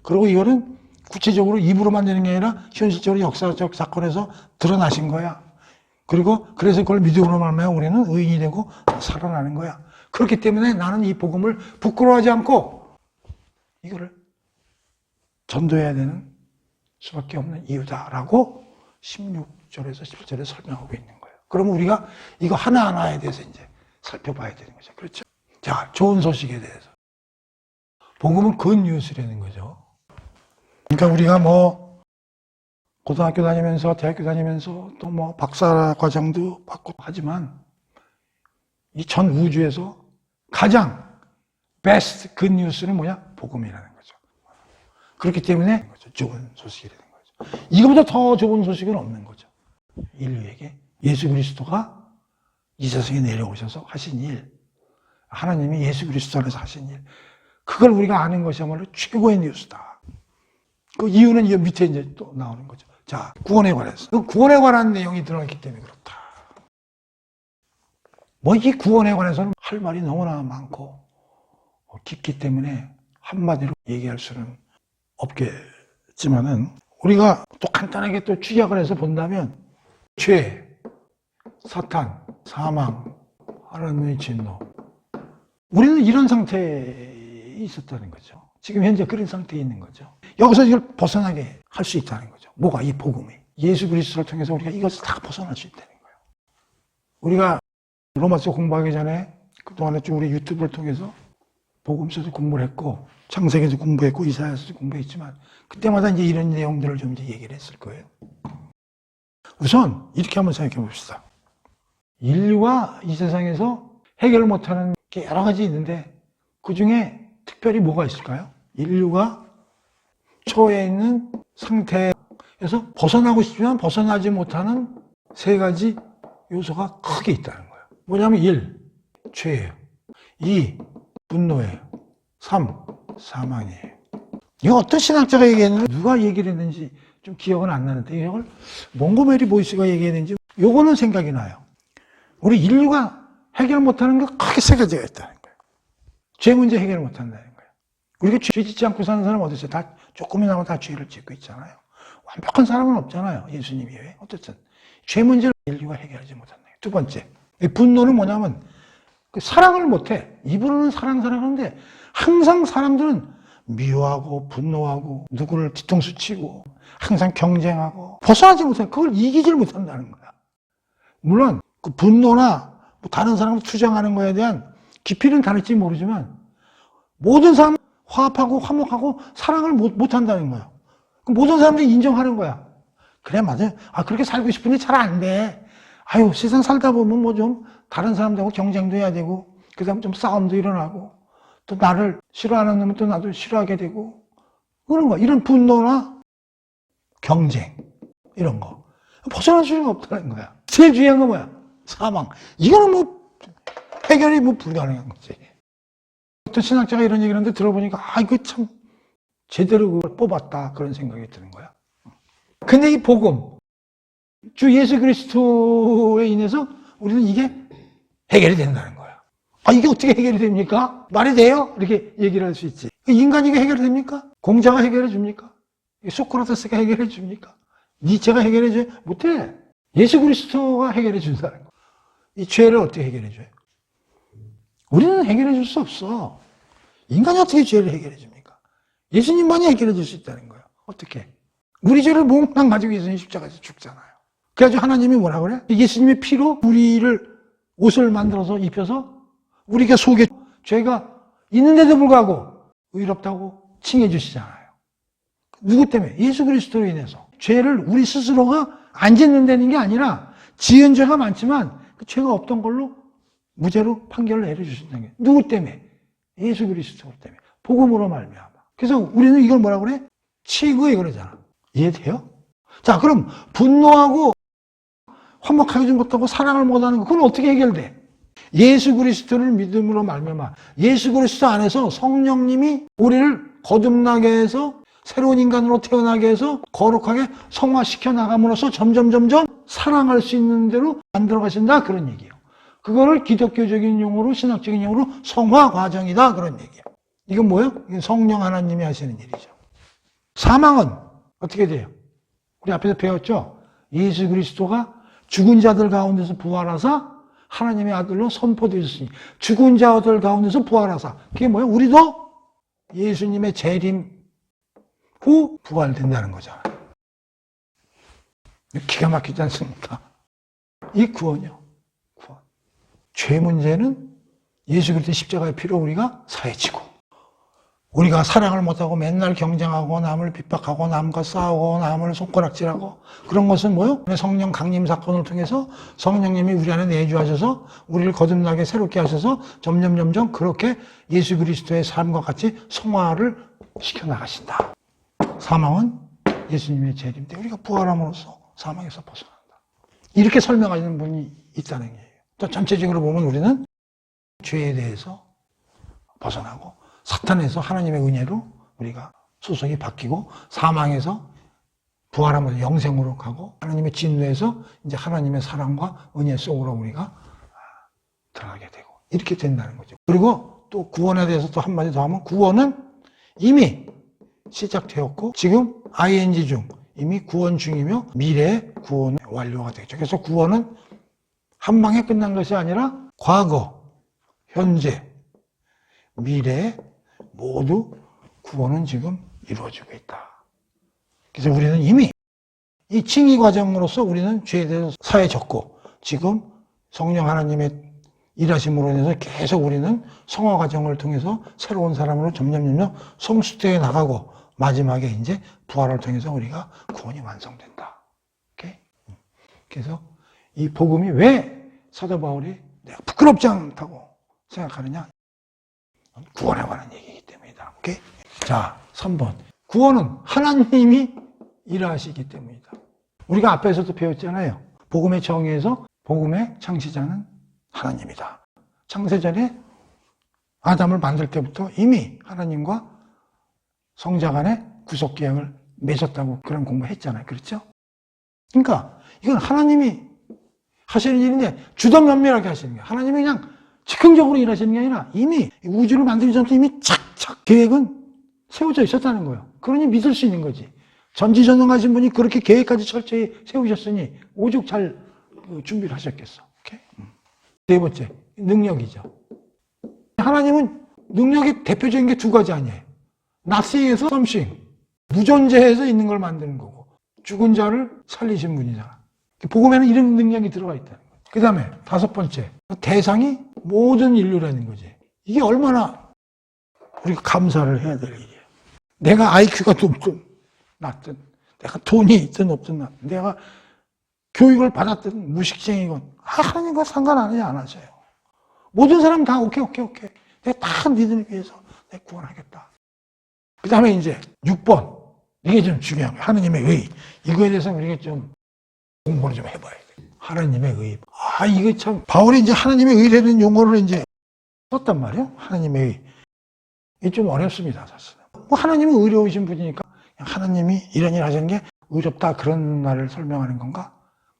그리고 이거는 구체적으로 입으로만 되는 게 아니라 현실적으로 역사적 사건에서 드러나신 거야. 그리고 그래서 그걸 믿음으로 말하면 우리는 의인이 되고 살아나는 거야. 그렇기 때문에 나는 이 복음을 부끄러워하지 않고 이거를 전도해야 되는 수밖에 없는 이유다라고 16절에서 17절에 설명하고 있는 거예요. 그러면 우리가 이거 하나하나에 대해서 이제 살펴봐야 되는 거죠. 그렇죠? 자, 좋은 소식에 대해서. 복음은 굿뉴스라는 거죠. 그러니까 우리가 뭐 고등학교 다니면서 대학교 다니면서 또 뭐 박사 과정도 받고 하지만 이 전 우주에서 가장 베스트 굿뉴스는 뭐냐? 복음이라는 거죠. 그렇기 때문에 좋은 소식이 되는 거죠. 이거보다 더 좋은 소식은 없는 거죠. 인류에게 예수 그리스도가 이 세상에 내려오셔서 하신 일, 하나님이 예수 그리스도 안에서 하신 일, 그걸 우리가 아는 것이야말로 최고의 뉴스다. 그 이유는 이 밑에 이제 또 나오는 거죠. 자, 구원에 관해서. 그 구원에 관한 내용이 들어있기 때문에 그렇다. 뭐 이 구원에 관해서는 할 말이 너무나 많고 깊기 때문에 한마디로 얘기할 수는 없겠지만은 우리가 또 간단하게 또 취약을 해서 본다면 죄, 사탄, 사망, 하나님의 진노, 우리는 이런 상태에 있었다는 거죠. 지금 현재 그런 상태에 있는 거죠. 여기서 이걸 벗어나게 할 수 있다는 거죠. 뭐가? 이 복음이. 예수 그리스도를 통해서 우리가 이것을 다 벗어날 수 있다는 거예요. 우리가 로마서 공부하기 전에 그동안에 좀 우리 유튜브를 통해서 복음서도 공부를 했고 창세기도 공부했고 이사야서도 공부했지만 그때마다 이제 이런 내용들을 좀 이제 얘기를 했을 거예요. 우선 이렇게 한번 생각해 봅시다. 인류가 이 세상에서 해결 못하는 게 여러 가지 있는데 그 중에 특별히 뭐가 있을까요? 인류가 처해 있는 상태에서 벗어나고 싶지만 벗어나지 못하는 3가지 요소가 크게 있다는 거예요. 뭐냐면 1. 죄예요. 2. 분노예요. 3. 사망이에요. 이거 어떤 신학자가 얘기했는지 누가 얘기를 했는지 좀 기억은 안 나는데 이걸 몽고메리 보이스가 얘기했는지 요거는 생각이 나요. 우리 인류가 해결 못하는 게 크게 3가지가 있다는 거예요. 죄 문제 해결 못한다는 거예요. 우리가 죄 짓지 않고 사는 사람 어디 있어요? 다 조금이나마 다 죄를 짓고 있잖아요. 완벽한 사람은 없잖아요. 예수님이 왜? 어쨌든 죄 문제를 인류가 해결하지 못한다. 2 번째, 분노는 뭐냐면 사랑을 못해. 입으로는 사랑하는데 항상 사람들은 미워하고 분노하고 누구를 뒤통수 치고 항상 경쟁하고 벗어나지 못해. 그걸 이기질 못한다는 거야. 물론 그 분노나 뭐 다른 사람을 투정하는 거에 대한 깊이는 다를지 모르지만 모든 사람은 화합하고 화목하고 사랑을 못한다는 거야. 모든 사람들이 인정하는 거야. 그래, 맞아요. 아, 그렇게 살고 싶은데 잘 안 돼. 아유, 세상 살다 보면 뭐 좀 다른 사람들하고 경쟁도 해야 되고, 그 다음에 좀 싸움도 일어나고, 또 나를 싫어하는 놈은 또 나도 싫어하게 되고, 그런 거. 이런 분노나 경쟁, 이런 거. 벗어날 수가 없다는 거야. 제일 중요한 건 뭐야? 사망. 이거는 뭐, 해결이 뭐 불가능한 거지. 어떤 신학자가 이런 얘기를 하는데 들어보니까, 아, 이거 참, 제대로 그걸 뽑았다. 그런 생각이 드는 거야. 근데 이 복음, 주 예수 그리스도에 인해서 우리는 이게 해결이 된다는 거야. 이게 어떻게 해결이 됩니까? 말이 돼요? 이렇게 얘기를 할 수 있지. 인간이가 해결이 됩니까? 공자가 해결해 줍니까? 소크라테스가 해결해 줍니까? 니체가 해결해 줘요? 못해. 예수 그리스도가 해결해 준다는 거. 이 죄를 어떻게 해결해 줘요? 우리는 해결해 줄 수 없어. 인간이 어떻게 죄를 해결해 줍니까? 예수님만이 해결해 줄 수 있다는 거예요. 어떻게? 우리 죄를 몽땅 가지고 예수님 십자가에서 죽잖아요. 그래가지고 하나님이 뭐라 그래? 예수님의 피로 우리를 옷을 만들어서 입혀서 우리가 속에 죄가 있는데도 불구하고 의롭다고 칭해 주시잖아요. 누구 때문에? 예수 그리스도로 인해서. 죄를 우리 스스로가 안 짓는다는 게 아니라 지은 죄가 많지만 그 죄가 없던 걸로 무죄로 판결을 내려주신다는 게 누구 때문에? 예수 그리스도 때문에. 복음으로 말미암아. 그래서 우리는 이걸 뭐라 그래? 치구에 그러잖아. 이해돼요? 자, 그럼 분노하고 화목하게 좀 못하고 사랑을 못하는 거, 그건 어떻게 해결돼? 예수 그리스도를 믿음으로 말미암아 예수 그리스도 안에서 성령님이 우리를 거듭나게 해서 새로운 인간으로 태어나게 해서 거룩하게 성화시켜 나감으로써 점점 사랑할 수 있는 대로 만들어 가신다, 그런 얘기예요. 그거를 기독교적인 용어로, 신학적인 용어로 성화 과정이다, 그런 얘기예요. 이건 뭐예요? 이건 성령 하나님이 하시는 일이죠. 사망은 어떻게 돼요? 우리 앞에서 배웠죠? 예수 그리스도가 죽은 자들 가운데서 부활하사 하나님의 아들로 선포되셨으니 죽은 자들 가운데서 부활하사, 그게 뭐예요? 우리도 예수님의 재림 후 부활된다는 거잖아요. 기가 막히지 않습니까? 이 구원이요. 구원. 죄 문제는 예수 그리스도의 십자가의 피로 우리가 사해지고, 우리가 사랑을 못하고 맨날 경쟁하고 남을 핍박하고 남과 싸우고 남을 손가락질하고 그런 것은 뭐요? 성령 강림 사건을 통해서 성령님이 우리 안에 내주하셔서 우리를 거듭나게 새롭게 하셔서 점점 그렇게 예수 그리스도의 삶과 같이 성화를 시켜나가신다. 사망은 예수님의 재림 때 우리가 부활함으로써 사망에서 벗어난다. 이렇게 설명하시는 분이 있다는 얘기예요. 또 전체적으로 보면 우리는 죄에 대해서 벗어나고 사탄에서 하나님의 은혜로 우리가 소속이 바뀌고 사망에서 부활하면서 영생으로 가고 하나님의 진노에서 이제 하나님의 사랑과 은혜 속으로 우리가 들어가게 되고 이렇게 된다는 거죠. 그리고 또 구원에 대해서 또 한마디 더 하면 구원은 이미 시작되었고 지금 ing 중 이미 구원 중이며 미래에 구원의 완료가 되죠. 그래서 구원은 한 방에 끝난 것이 아니라 과거, 현재, 미래에 모두 구원은 지금 이루어지고 있다. 그래서 우리는 이미 이 칭의 과정으로서 우리는 죄에 대해서 사해졌고 지금 성령 하나님의 일하심으로 인해서 계속 우리는 성화 과정을 통해서 새로운 사람으로 점점 성숙되어 나가고 마지막에 이제 부활을 통해서 우리가 구원이 완성된다. 오케이? 그래서 이 복음이 왜 사도 바울이 내가 부끄럽지 않다고 생각하느냐? 구원에 관한 얘기이기 때문이다. 오케이? 자, 3번. 구원은 하나님이 일하시기 때문이다. 우리가 앞에서도 배웠잖아요. 복음의 정의에서 복음의 창시자는 하나님이다. 창세전에 아담을 만들 때부터 이미 하나님과 성자 간의 구속 계약을 맺었다고 그런 공부했잖아요. 그렇죠? 그러니까 이건 하나님이 하시는 일인데 주도면밀하게 하시는 거예요. 하나님이 그냥 즉흥적으로 일하시는 게 아니라 이미 우주를 만들기 전부터 이미 착착 계획은 세워져 있었다는 거예요. 그러니 믿을 수 있는 거지. 전지전능하신 분이 그렇게 계획까지 철저히 세우셨으니 오죽 잘 준비를 하셨겠어. 오케이? 네 번째, 능력이죠. 하나님은 능력의 대표적인 게 두 가지 아니에요. nothing에서 something, 무존재에서 있는 걸 만드는 거고 죽은 자를 살리신 분이잖아. 복음에는 이런 능력이 들어가 있다는 거예요. 그 다음에 다섯 번째, 대상이 모든 인류라는 거지. 이게 얼마나 우리가 감사를 해야 될 일이에요. 내가 IQ가 높든 낮든, 내가 돈이 있든 없든, 내가 교육을 받았든 무식쟁이건 하나님과 상관 안 하셔요. 모든 사람 다 오케이. 내가 다 니들 위해서 내가 구원하겠다. 그 다음에 이제 6번. 이게 좀 중요한 거예요. 하나님의 의. 이거에 대해서 우리가 좀 공부를 좀 해봐야 돼. 하나님의 의. 이거 참, 바울이 이제 하나님의 의라는 용어를 이제 썼단 말이에요. 하나님의 의. 이게 좀 어렵습니다, 사실은. 하나님은 의로우신 분이니까 하나님이 이런 일 하시는 게 의롭다, 그런 말을 설명하는 건가?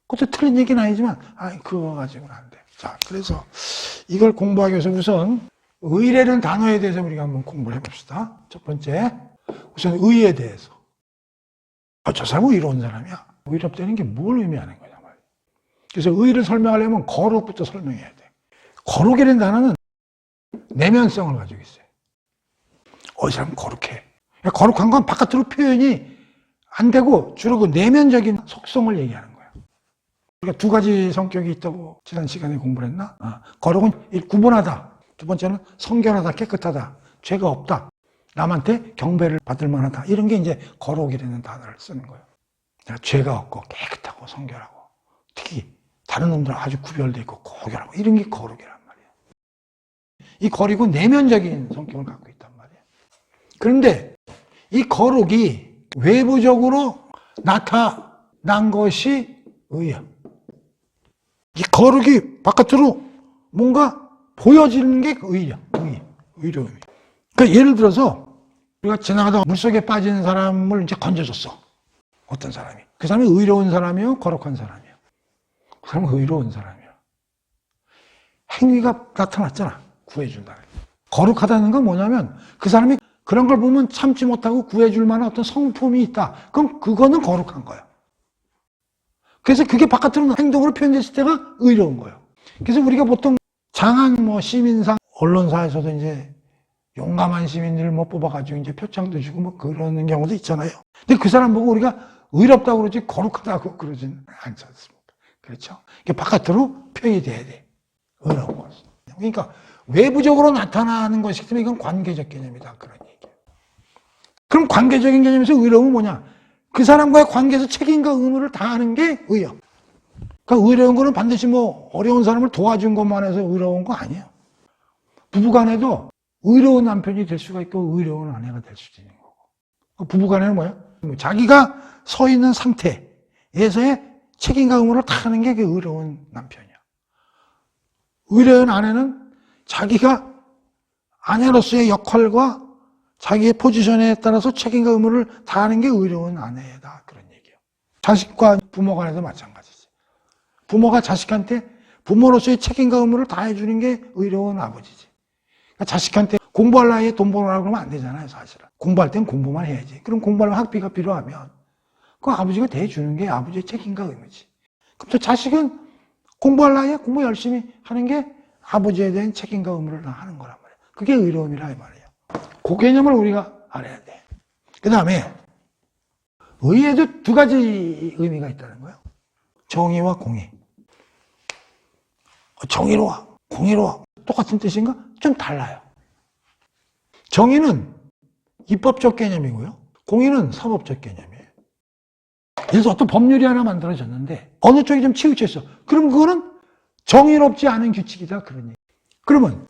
그것도 틀린 얘기는 아니지만, 그거 가지고는 안 돼. 자, 그래서 이걸 공부하기 위해서 우선 의라는 단어에 대해서 우리가 한번 공부를 해봅시다. 첫 번째, 우선 의에 대해서. 저 사람은 의로운 사람이야. 의롭다는 게 뭘 의미하는 거냐 말이야. 그래서 의를 설명하려면 거룩부터 설명해야 돼. 거룩이라는 단어는 내면성을 가지고 있어요. 이 사람은 거룩해. 거룩한 건 바깥으로 표현이 안 되고 주로 그 내면적인 속성을 얘기하는 거예요. 우리가 두 가지 성격이 있다고 지난 시간에 공부를 했나? 거룩은 구분하다. 두 번째는 성결하다, 깨끗하다, 죄가 없다, 남한테 경배를 받을 만하다. 이런 게 이제 거룩이라는 단어를 쓰는 거예요. 죄가 없고 깨끗하고 성결하고 특히 다른 놈들은 아주 구별되어 있고 고결하고 이런 게 거룩이란 말이에요. 이 거룩은 내면적인 성격을 갖고 있단 말이에요. 그런데 이 거룩이 외부적으로 나타난 것이 의야. 이 거룩이 바깥으로 뭔가 보여지는 게 의야. 의로움이. 그러니까 예를 들어서 우리가 지나가다가 물속에 빠진 사람을 이제 건져줬어. 어떤 사람이. 그 사람이 의로운 사람이요? 거룩한 사람이요? 그 사람은 의로운 사람이야. 행위가 나타났잖아. 구해준다. 거룩하다는 건 뭐냐면 그 사람이 그런 걸 보면 참지 못하고 구해줄 만한 어떤 성품이 있다. 그럼 그거는 거룩한 거야. 그래서 그게 바깥으로 행동으로 표현됐을 때가 의로운 거예요. 그래서 우리가 보통 장한 시민상, 언론사에서도 이제 용감한 시민들을 뽑아가지고 이제 표창도 주고 그러는 경우도 있잖아요. 근데 그 사람 보고 우리가 의롭다고 그러지 거룩하다고 그러지는 않지 않습니까? 그렇죠? 이게 바깥으로 표현이 돼야 돼. 의로운 것. 그러니까 외부적으로 나타나는 것이기 때문에 이건 관계적 개념이다. 그런 얘기예요. 그럼 관계적인 개념에서 의로움은 뭐냐? 그 사람과의 관계에서 책임과 의무를 다하는 게 의요. 그러니까 의로운 거는 반드시 어려운 사람을 도와준 것만 해서 의로운 거 아니에요. 부부간에도 의로운 남편이 될 수가 있고 의로운 아내가 될 수도 있는 거고. 부부간에는 뭐야? 자기가 서 있는 상태에서의 책임과 의무를 다하는 게 그 의로운 남편이야. 의로운 아내는 자기가 아내로서의 역할과 자기의 포지션에 따라서 책임과 의무를 다하는 게 의로운 아내다. 그런 얘기예요. 자식과 부모 간에도 마찬가지지. 부모가 자식한테 부모로서의 책임과 의무를 다해주는 게 의로운 아버지지. 그러니까 자식한테 공부할 나이에 돈 벌으라고 그러면 안 되잖아요, 사실은. 공부할 땐 공부만 해야지. 그럼 공부하려면 학비가 필요하면 그 아버지가 대주는 게 아버지의 책임과 의무지. 그럼 또 자식은 공부할 나이에 공부 열심히 하는 게 아버지에 대한 책임과 의무를 하는 거란 말이에요. 그게 의로움이라 이 말이에요. 그 개념을 우리가 알아야 돼. 그 다음에 의에도 두 가지 의미가 있다는 거예요. 정의와 공의. 정의로워, 공의로워. 똑같은 뜻인가? 좀 달라요. 정의는 입법적 개념이고요. 공의는 사법적 개념이에요. 그래서 어떤 법률이 하나 만들어졌는데 어느 쪽이 좀 치우쳤어. 그럼 그거는 정의롭지 않은 규칙이다. 그런 얘기. 그러면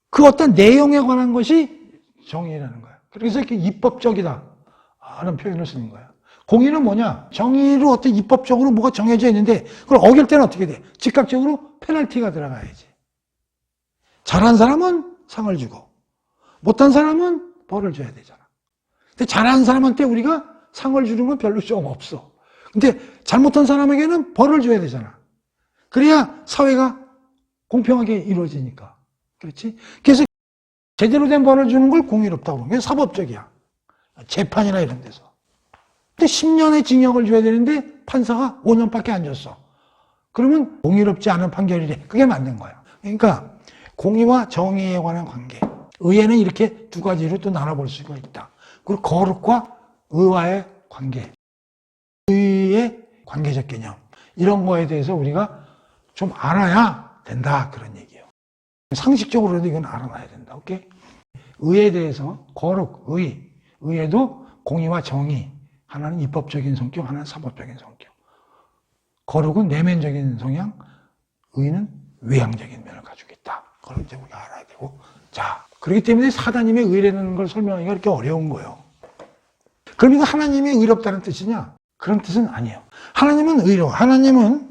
그 어떤 내용에 관한 것이 정의라는 거야. 그래서 이렇게 입법적이다 하는 표현을 쓰는 거야. 공의는 뭐냐? 정의로 어떤 입법적으로 뭐가 정해져 있는데 그걸 어길 때는 어떻게 돼? 즉각적으로 페널티가 들어가야지. 잘한 사람은 상을 주고 못한 사람은 벌을 줘야 되잖아. 근데 잘한 사람한테 우리가 상을 주는 건 별로 좀 없어. 근데 잘못한 사람에게는 벌을 줘야 되잖아. 그래야 사회가 공평하게 이루어지니까. 그렇지? 그래서 제대로 된 벌을 주는 걸 공의롭다고 그러는 게 사법적이야. 재판이나 이런 데서. 근데 10년의 징역을 줘야 되는데 판사가 5년밖에 안 줬어. 그러면 공의롭지 않은 판결이래. 그게 맞는 거야. 그러니까 공의와 정의에 관한 관계. 의에는 이렇게 두 가지로 또 나눠볼 수가 있다. 그리고 거룩과 의와의 관계. 의의 관계적 개념. 이런 거에 대해서 우리가 좀 알아야 된다. 그런 얘기예요. 상식적으로도 이건 알아놔야 된다. 오케이? 의에 대해서 거룩, 의에도 공의와 정의. 하나는 입법적인 성격, 하나는 사법적인 성격. 거룩은 내면적인 성향, 의는 외향적인 면을 가지고 있다. 그걸 이제 우리가 알아야 되고. 자, 그렇기 때문에 사단님의 의라는 걸 설명하기가 그렇게 어려운 거예요. 그럼 이거 하나님이 의롭다는 뜻이냐? 그런 뜻은 아니에요. 하나님은 의로워. 하나님은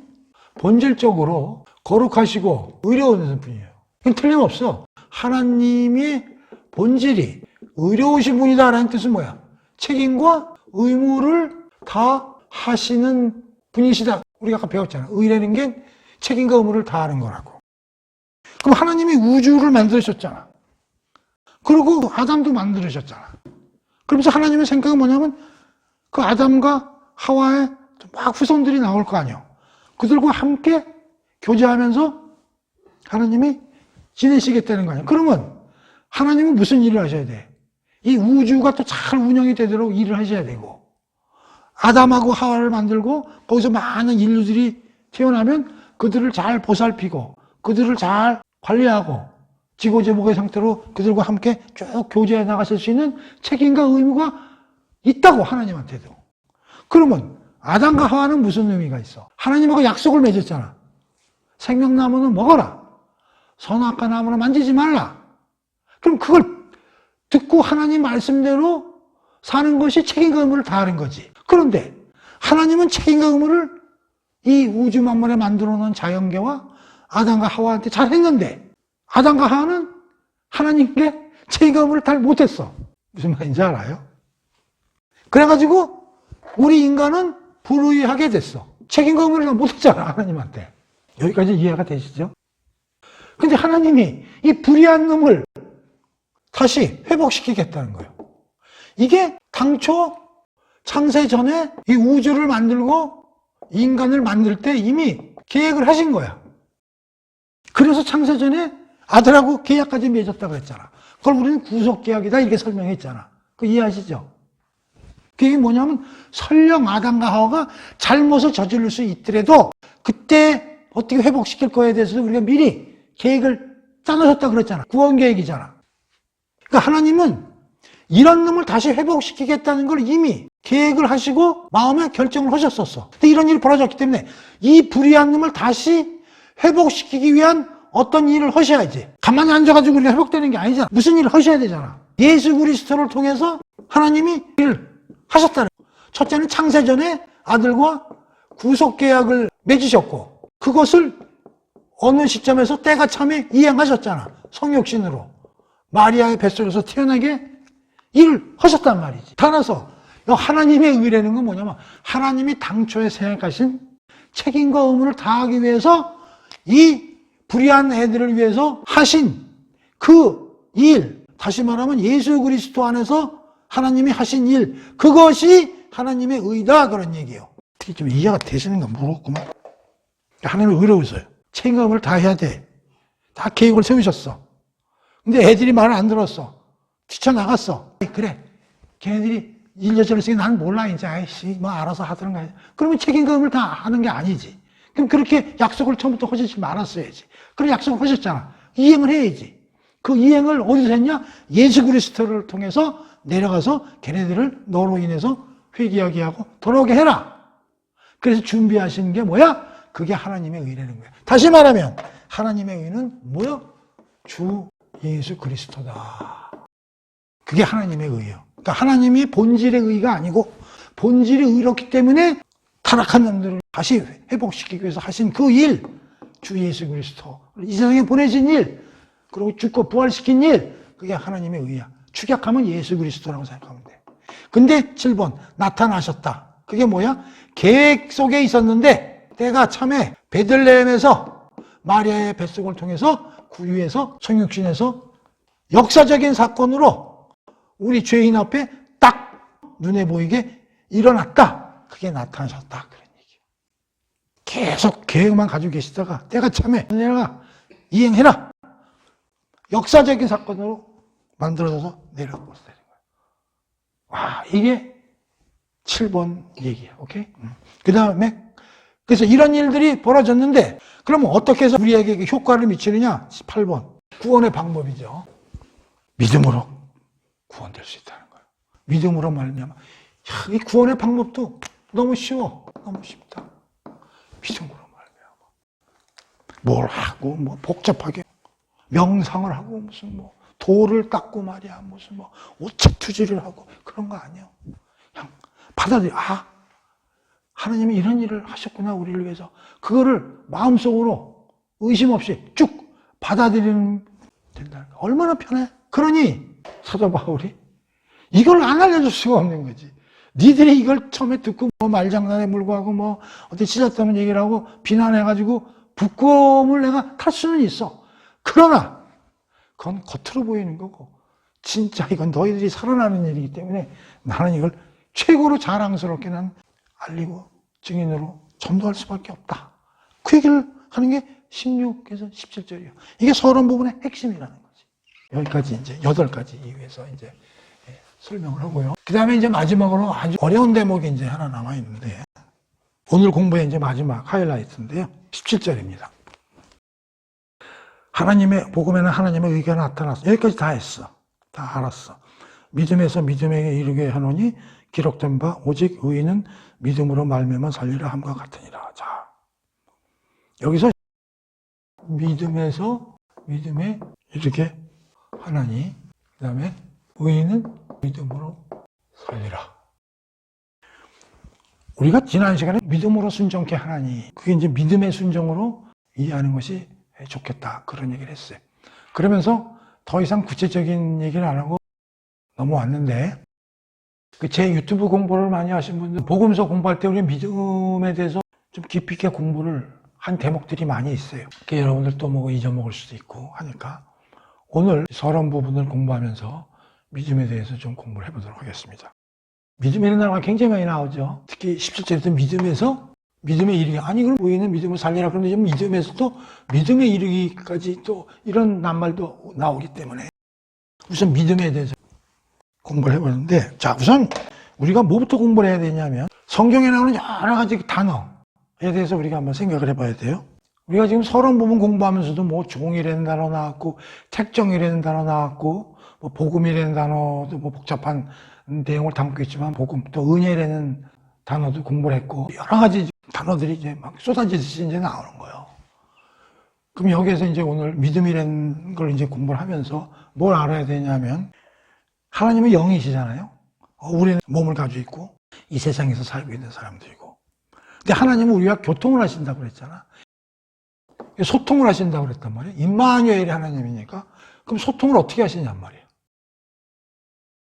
본질적으로 거룩하시고 의로운 분이에요. 이건 틀림없어. 하나님의 본질이 의로우신 분이다라는 뜻은 뭐야? 책임과 의무를 다 하시는 분이시다. 우리가 아까 배웠잖아. 의라는 게 책임과 의무를 다하는 거라고. 그럼 하나님이 우주를 만들으셨잖아. 그리고 아담도 만들으셨잖아. 그러면서 하나님의 생각은 뭐냐면 그 아담과 하와의 막 후손들이 나올 거 아니에요. 그들과 함께 교제하면서 하나님이 지내시겠다는 거 아니에요. 그러면 하나님은 무슨 일을 하셔야 돼? 이 우주가 또 잘 운영이 되도록 일을 하셔야 되고, 아담하고 하와를 만들고 거기서 많은 인류들이 태어나면 그들을 잘 보살피고 그들을 잘 관리하고 지고제목의 상태로 그들과 함께 쭉 교제해 나가실 수 있는 책임과 의무가 있다고, 하나님한테도. 그러면 아담과 하와는 무슨 의미가 있어? 하나님하고 약속을 맺었잖아. 생명나무는 먹어라. 선악과 나무는 만지지 말라. 그럼 그걸 듣고 하나님 말씀대로 사는 것이 책임과 의무를 다하는 거지. 그런데 하나님은 책임과 의무를 이 우주 만물에 만들어 놓은 자연계와 아담과 하와한테 잘 했는데, 아담과 하와는 하나님께 책임과 의무를 잘 못했어. 무슨 말인지 알아요? 그래가지고 우리 인간은 불의하게 됐어. 책임과 의무를 잘 못했잖아, 하나님한테. 여기까지 이해가 되시죠? 근데 하나님이 이 불의한 놈을 다시 회복시키겠다는 거예요. 이게 당초 창세 전에 이 우주를 만들고 인간을 만들 때 이미 계획을 하신 거야. 그래서 창세 전에 아들하고 계약까지 맺었다고 했잖아. 그걸 우리는 구속계약이다 이렇게 설명했잖아. 그 이해하시죠? 그게 뭐냐면 설령 아담과 하와가 잘못을 저지를 수 있더라도 그때 어떻게 회복시킬 거에 대해서 우리가 미리 계획을 짜놓으셨다 그랬잖아. 구원 계획이잖아. 그러니까 하나님은 이런 놈을 다시 회복시키겠다는 걸 이미 계획을 하시고 마음에 결정을 하셨었어. 근데 이런 일이 벌어졌기 때문에 이 불의한 놈을 다시 회복시키기 위한 어떤 일을 하셔야지. 가만히 앉아가지고 우리가 회복되는 게 아니잖아. 무슨 일을 하셔야 되잖아. 예수 그리스도를 통해서 하나님이 일을 하셨다는 거예요. 첫째는 창세 전에 아들과 구속계약을 맺으셨고, 그것을 어느 시점에서 때가 참에 이행하셨잖아. 성육신으로 마리아의 뱃속에서 태어나게 일을 하셨단 말이지. 따라서 하나님의 의라는 건 뭐냐면 하나님이 당초에 생각하신 책임과 의무를 다하기 위해서 이 불의한 애들을 위해서 하신 그 일, 다시 말하면 예수 그리스도 안에서 하나님이 하신 일, 그것이 하나님의 의다, 그런 얘기예요. 어떻게 좀 이해가 되시는가 모르겠구만. 하나님의 의로 있어요. 책임과 의무를 다 해야 돼. 다 계획을 세우셨어. 근데 애들이 말을 안 들었어. 뛰쳐나갔어. 그래, 걔네들이 일저질렀으니까 난 몰라 이제. 아이씨 뭐 알아서 하더란가. 그러면 책임과 의무를 다 하는 게 아니지. 그럼 그렇게 약속을 처음부터 하시지 말았어야지. 그런 약속을 하셨잖아. 이행을 해야지. 그 이행을 어디서 했냐? 예수 그리스도를 통해서 내려가서 걔네들을 너로 인해서 회개하게 하고 돌아오게 해라. 그래서 준비하신 게 뭐야? 그게 하나님의 의라는 거야. 다시 말하면 하나님의 의는 뭐야? 주 예수 그리스도다. 그게 하나님의 의예요. 그러니까 하나님이 본질의 의가 아니고 본질이 의롭기 때문에 타락한 놈들을 다시 회복시키기 위해서 하신 그 일, 주 예수 그리스도 이 세상에 보내신 일, 그리고 죽고 부활시킨 일, 그게 하나님의 의야. 축약하면 예수 그리스도라고 생각하면 돼. 근데 7번 나타나셨다. 그게 뭐야? 계획 속에 있었는데 때가 참에 베들레헴에서 마리아의 뱃속을 통해서 구유에서 성육신에서 역사적인 사건으로 우리 죄인 앞에 딱 눈에 보이게 일어났다. 그게 나타나셨다. 그런 얘기예요. 계속 계획만 가지고 계시다가 때가 참에 내가 이행해라. 역사적인 사건으로 만들어져서 내려오고 있다는 거예요. 와, 이게 7번 얘기야. 오케이? 그 다음에 그래서 이런 일들이 벌어졌는데 그러면 어떻게 해서 우리에게 효과를 미치느냐? 8번. 구원의 방법이죠. 믿음으로 구원될 수 있다는 거예요. 믿음으로 말미암아. 이 구원의 방법도 너무 쉬워. 너무 쉽다. 믿음으로 말미암아. 뭘 하고 뭐 복잡하게 명상을 하고 무슨 뭐 돌을 닦고 말이야 무슨 뭐 오체투지를 하고 그런 거 아니에요. 그냥 받아들여. 아, 하나님이 이런 일을 하셨구나 우리를 위해서. 그거를 마음속으로 의심 없이 쭉 받아들이는 된다는 거. 얼마나 편해. 그러니 사도 바울이 이걸 안 알려줄 수가 없는 거지. 니들이 이걸 처음에 듣고 뭐 말장난에 물고 하고 뭐 어떻게 찢었다는 얘기를 하고 비난해가지고 부끄러움을 내가 탈 수는 있어. 그러나 그건 겉으로 보이는 거고 진짜 이건 너희들이 살아나는 일이기 때문에 나는 이걸 최고로 자랑스럽게 난 알리고 증인으로 전도할 수밖에 없다. 그 얘기를 하는 게 16에서 17절이에요. 이게 서론 부분의 핵심이라는 거지. 여기까지 이제 8가지 이유에서 이제 설명을 하고요. 그 다음에 이제 마지막으로 아주 어려운 대목이 이제 하나 남아 있는데 오늘 공부의 이제 마지막 하이라이트인데요. 17절입니다. 하나님의 복음에는 하나님의 의가 나타났어. 여기까지 다 했어. 다 알았어. 믿음에서 믿음에게 이르게 하노니 기록된 바 오직 의인은 믿음으로 말미암아 살리라 함과 같으니라. 자, 여기서 믿음에서 믿음에 이르게 하나니 그 다음에 의인은 믿음으로 살리라. 우리가 지난 시간에 믿음으로 순종케 하나니 그게 이제 믿음의 순종으로 이해하는 것이 좋겠다 그런 얘기를 했어요. 그러면서 더 이상 구체적인 얘기를 안 하고 넘어왔는데 제 유튜브 공부를 많이 하신 분들 복음서 공부할 때 우리 믿음에 대해서 좀 깊이 있게 공부를 한 대목들이 많이 있어요. 여러분들 또 뭐 잊어먹을 수도 있고 하니까 오늘 서론 부분을 공부하면서 믿음에 대해서 좀 공부를 해보도록 하겠습니다. 믿음이라는 단어가 굉장히 많이 나오죠. 특히 17절에서 믿음에서 믿음에 이르기. 아니 그럼 우리는 믿음을 살리라. 그런데 지금 믿음에서 또 믿음에 이르기까지 또 이런 낱말도 나오기 때문에 우선 믿음에 대해서 공부를 해보는데 자 우선 우리가 뭐부터 공부를 해야 되냐면 성경에 나오는 여러 가지 단어에 대해서 우리가 한번 생각을 해봐야 돼요. 우리가 지금 서론 부분 공부하면서도 뭐 종이라는 단어 나왔고 택정이라는 단어 나왔고 뭐 복음이라는 단어도 뭐 복잡한 내용을 담고 있지만 복음 또 은혜라는 단어도 공부를 했고 여러 가지 단어들이 이제 막 쏟아지듯이 이제 나오는 거예요. 그럼 여기에서 이제 오늘 믿음이라는 걸 이제 공부를 하면서 뭘 알아야 되냐면 하나님은 영이시잖아요. 우리는 몸을 가지고 있고 이 세상에서 살고 있는 사람들이고 근데 하나님은 우리가 교통을 하신다고 그랬잖아. 소통을 하신다고 그랬단 말이에요. 임마누엘이 하나님이니까 그럼 소통을 어떻게 하시냔 말이에요.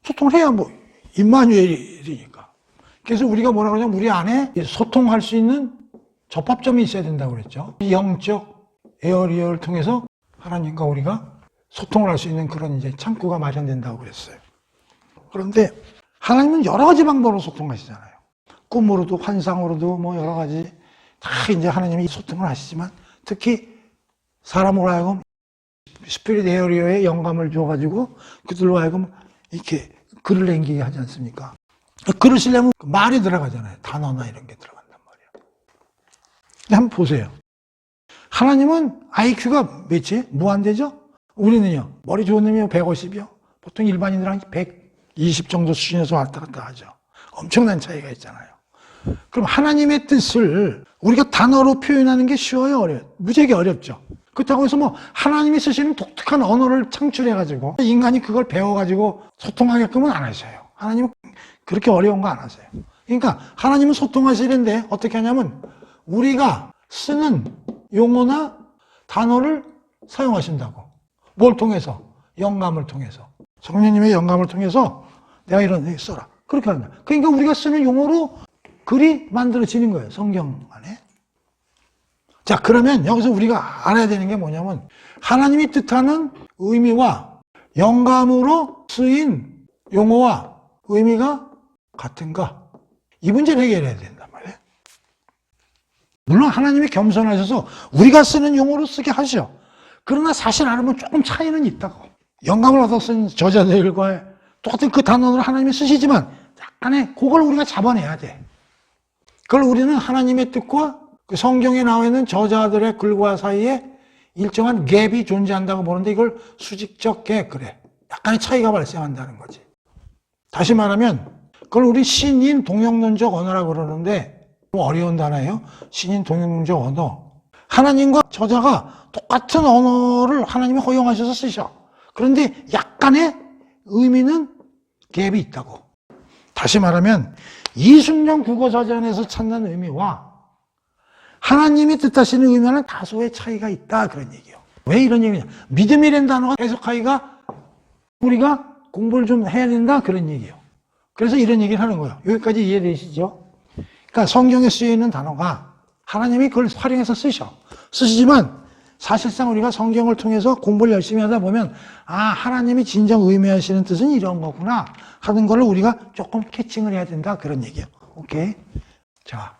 소통을 해야 뭐 임마누엘이니까. 그래서 우리가 뭐라 그러냐면 우리 안에 소통할 수 있는 접합점이 있어야 된다고 그랬죠. 영적 에어리어를 통해서 하나님과 우리가 소통을 할 수 있는 그런 이제 창구가 마련된다고 그랬어요. 그런데 하나님은 여러 가지 방법으로 소통하시잖아요. 꿈으로도 환상으로도 뭐 여러 가지 다 이제 하나님이 소통을 하시지만 특히 사람으로 하여금 스피릿 에어리어에 영감을 줘가지고 그들로 하여금 이렇게 글을 남기게 하지 않습니까? 글을 쓰려면 말이 들어가잖아요. 단어나 이런 게 들어간단 말이에요. 근데 한번 보세요. 하나님은 IQ가 몇이에요? 무한대죠? 우리는요. 머리 좋은 놈이 150이요. 보통 일반인들은 120 정도 수준에서 왔다 갔다 하죠. 엄청난 차이가 있잖아요. 그럼 하나님의 뜻을 우리가 단어로 표현하는 게 쉬워요? 어려워요? 무지하게 어렵죠. 그렇다고 해서 뭐 하나님이 쓰시는 독특한 언어를 창출해가지고 인간이 그걸 배워가지고 소통하게끔은 안 하셔요. 하나님은 그렇게 어려운 거 안 하세요. 그러니까 하나님은 소통하시는데 어떻게 하냐면 우리가 쓰는 용어나 단어를 사용하신다고. 뭘 통해서? 영감을 통해서. 성령님의 영감을 통해서 내가 이런 데 써라. 그렇게 한다. 그러니까 우리가 쓰는 용어로 글이 만들어지는 거예요. 성경 안에. 자, 그러면 여기서 우리가 알아야 되는 게 뭐냐면 하나님이 뜻하는 의미와 영감으로 쓰인 용어와 의미가 같은가? 이 문제를 해결해야 된단 말이에요. 물론 하나님이 겸손하셔서 우리가 쓰는 용어로 쓰게 하죠. 그러나 사실 알으면 조금 차이는 있다고. 영감을 얻어 쓴 저자들과의 똑같은 그 단어를 하나님이 쓰시지만 약간의 그걸 우리가 잡아내야 돼. 그걸 우리는 하나님의 뜻과 그 성경에 나와 있는 저자들의 글과 사이에 일정한 갭이 존재한다고 보는데 이걸 수직적 갭, 그래. 약간의 차이가 발생한다는 거지. 다시 말하면 그걸 우리 신인 동형론적 언어라고 그러는데 좀 어려운 단어예요. 신인 동형론적 언어. 하나님과 저자가 똑같은 언어를 하나님이 허용하셔서 쓰셔. 그런데 약간의 의미는 갭이 있다고. 다시 말하면 이순영 국어사전에서 찾는 의미와 하나님이 뜻하시는 의미는 다소의 차이가 있다 그런 얘기예요. 왜 이런 얘기냐? 믿음이라는 단어가 해석하기가 우리가 공부를 좀 해야 된다 그런 얘기예요. 그래서 이런 얘기를 하는 거예요. 여기까지 이해되시죠? 그러니까 성경에 쓰여 있는 단어가 하나님이 그걸 활용해서 쓰시지만 사실상 우리가 성경을 통해서 공부를 열심히 하다 보면 하나님이 진정 의미하시는 뜻은 이런 거구나 하는 거를 우리가 조금 캐칭을 해야 된다 그런 얘기예요. 오케이. 자,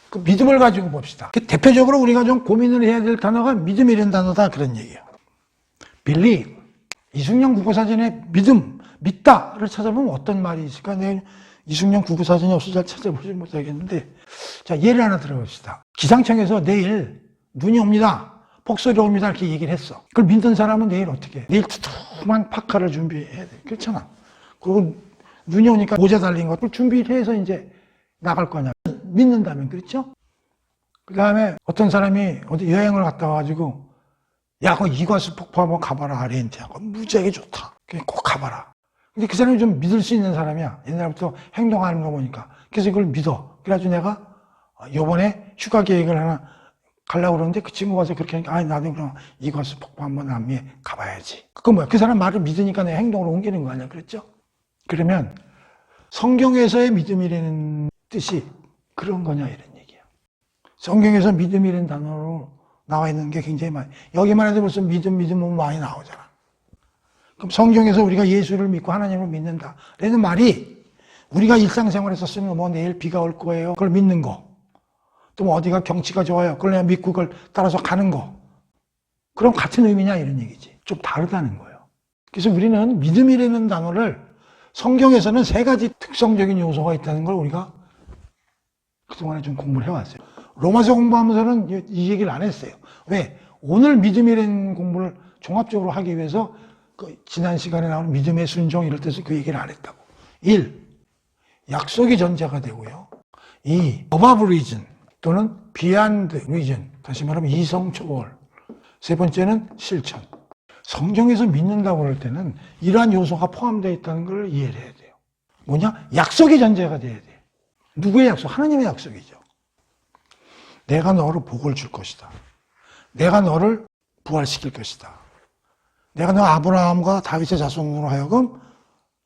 그 믿음을 가지고 봅시다. 대표적으로 우리가 좀 고민을 해야 될 단어가 믿음이라는 단어다 그런 얘기예요. believe. 이승용 국어사전에 믿음, 믿다를 찾아보면 어떤 말이 있을까? 내가 이승용 국어사전이 없어서 잘 찾아보지 못하겠는데, 자, 예를 하나 들어봅시다. 기상청에서 내일 눈이 옵니다. 폭설이 옵니다. 이렇게 얘기를 했어. 그걸 믿는 사람은 내일 어떻게 해? 내일 두툼한 파카를 준비해야 돼. 그렇잖아. 그리고 눈이 오니까 모자 달린 것들 준비를 해서 이제 나갈 거냐. 믿는다면, 그렇죠? 그 다음에 어떤 사람이 어디 여행을 갔다 와가지고, 야, 그 이과수 폭포 한번 가봐라, 아르헨티나. 무지하게 좋다. 그냥 꼭 가봐라. 근데 그 사람이 좀 믿을 수 있는 사람이야. 옛날부터 행동하는 거 보니까. 그래서 이걸 믿어. 그래가지고 내가 요번에 휴가 계획을 하나 가려고 그러는데 그 친구가 와서 그렇게 하니까, 나도 그럼 이과수 폭포 한번 남미에 가봐야지. 그건 뭐야? 그 사람 말을 믿으니까 내 행동으로 옮기는 거 아니야? 그랬죠? 그러면 성경에서의 믿음이라는 뜻이 그런 거냐, 이런 얘기야. 성경에서 믿음이라는 단어로 나와 있는 게 굉장히 많이, 여기만 해도 벌써 믿음 많이 나오잖아. 그럼 성경에서 우리가 예수를 믿고 하나님을 믿는다 라는 말이 우리가 일상생활에서 쓰는 뭐 내일 비가 올 거예요. 그걸 믿는 거. 또 뭐 어디가 경치가 좋아요. 그걸 내가 믿고 그걸 따라서 가는 거. 그럼 같은 의미냐 이런 얘기지. 좀 다르다는 거예요. 그래서 우리는 믿음이라는 단어를 성경에서는 세 가지 특성적인 요소가 있다는 걸 우리가 그동안에 좀 공부를 해왔어요. 로마서 공부하면서는 이 얘기를 안 했어요. 왜? 오늘 믿음이라는 공부를 종합적으로 하기 위해서 지난 시간에 나온 믿음의 순종 이럴 때서 그 얘기를 안 했다고. 1. 약속이 전제가 되고요. 2. above reason 또는 beyond reason. 다시 말하면 이성 초월. 세 번째는 실천. 성경에서 믿는다고 할 때는 이러한 요소가 포함되어 있다는 걸 이해를 해야 돼요. 뭐냐? 약속이 전제가 돼야 돼. 누구의 약속? 하나님의 약속이죠. 내가 너를 복을 줄 것이다. 내가 너를 부활시킬 것이다. 내가 너 아브라함과 다윗의 자손으로 하여금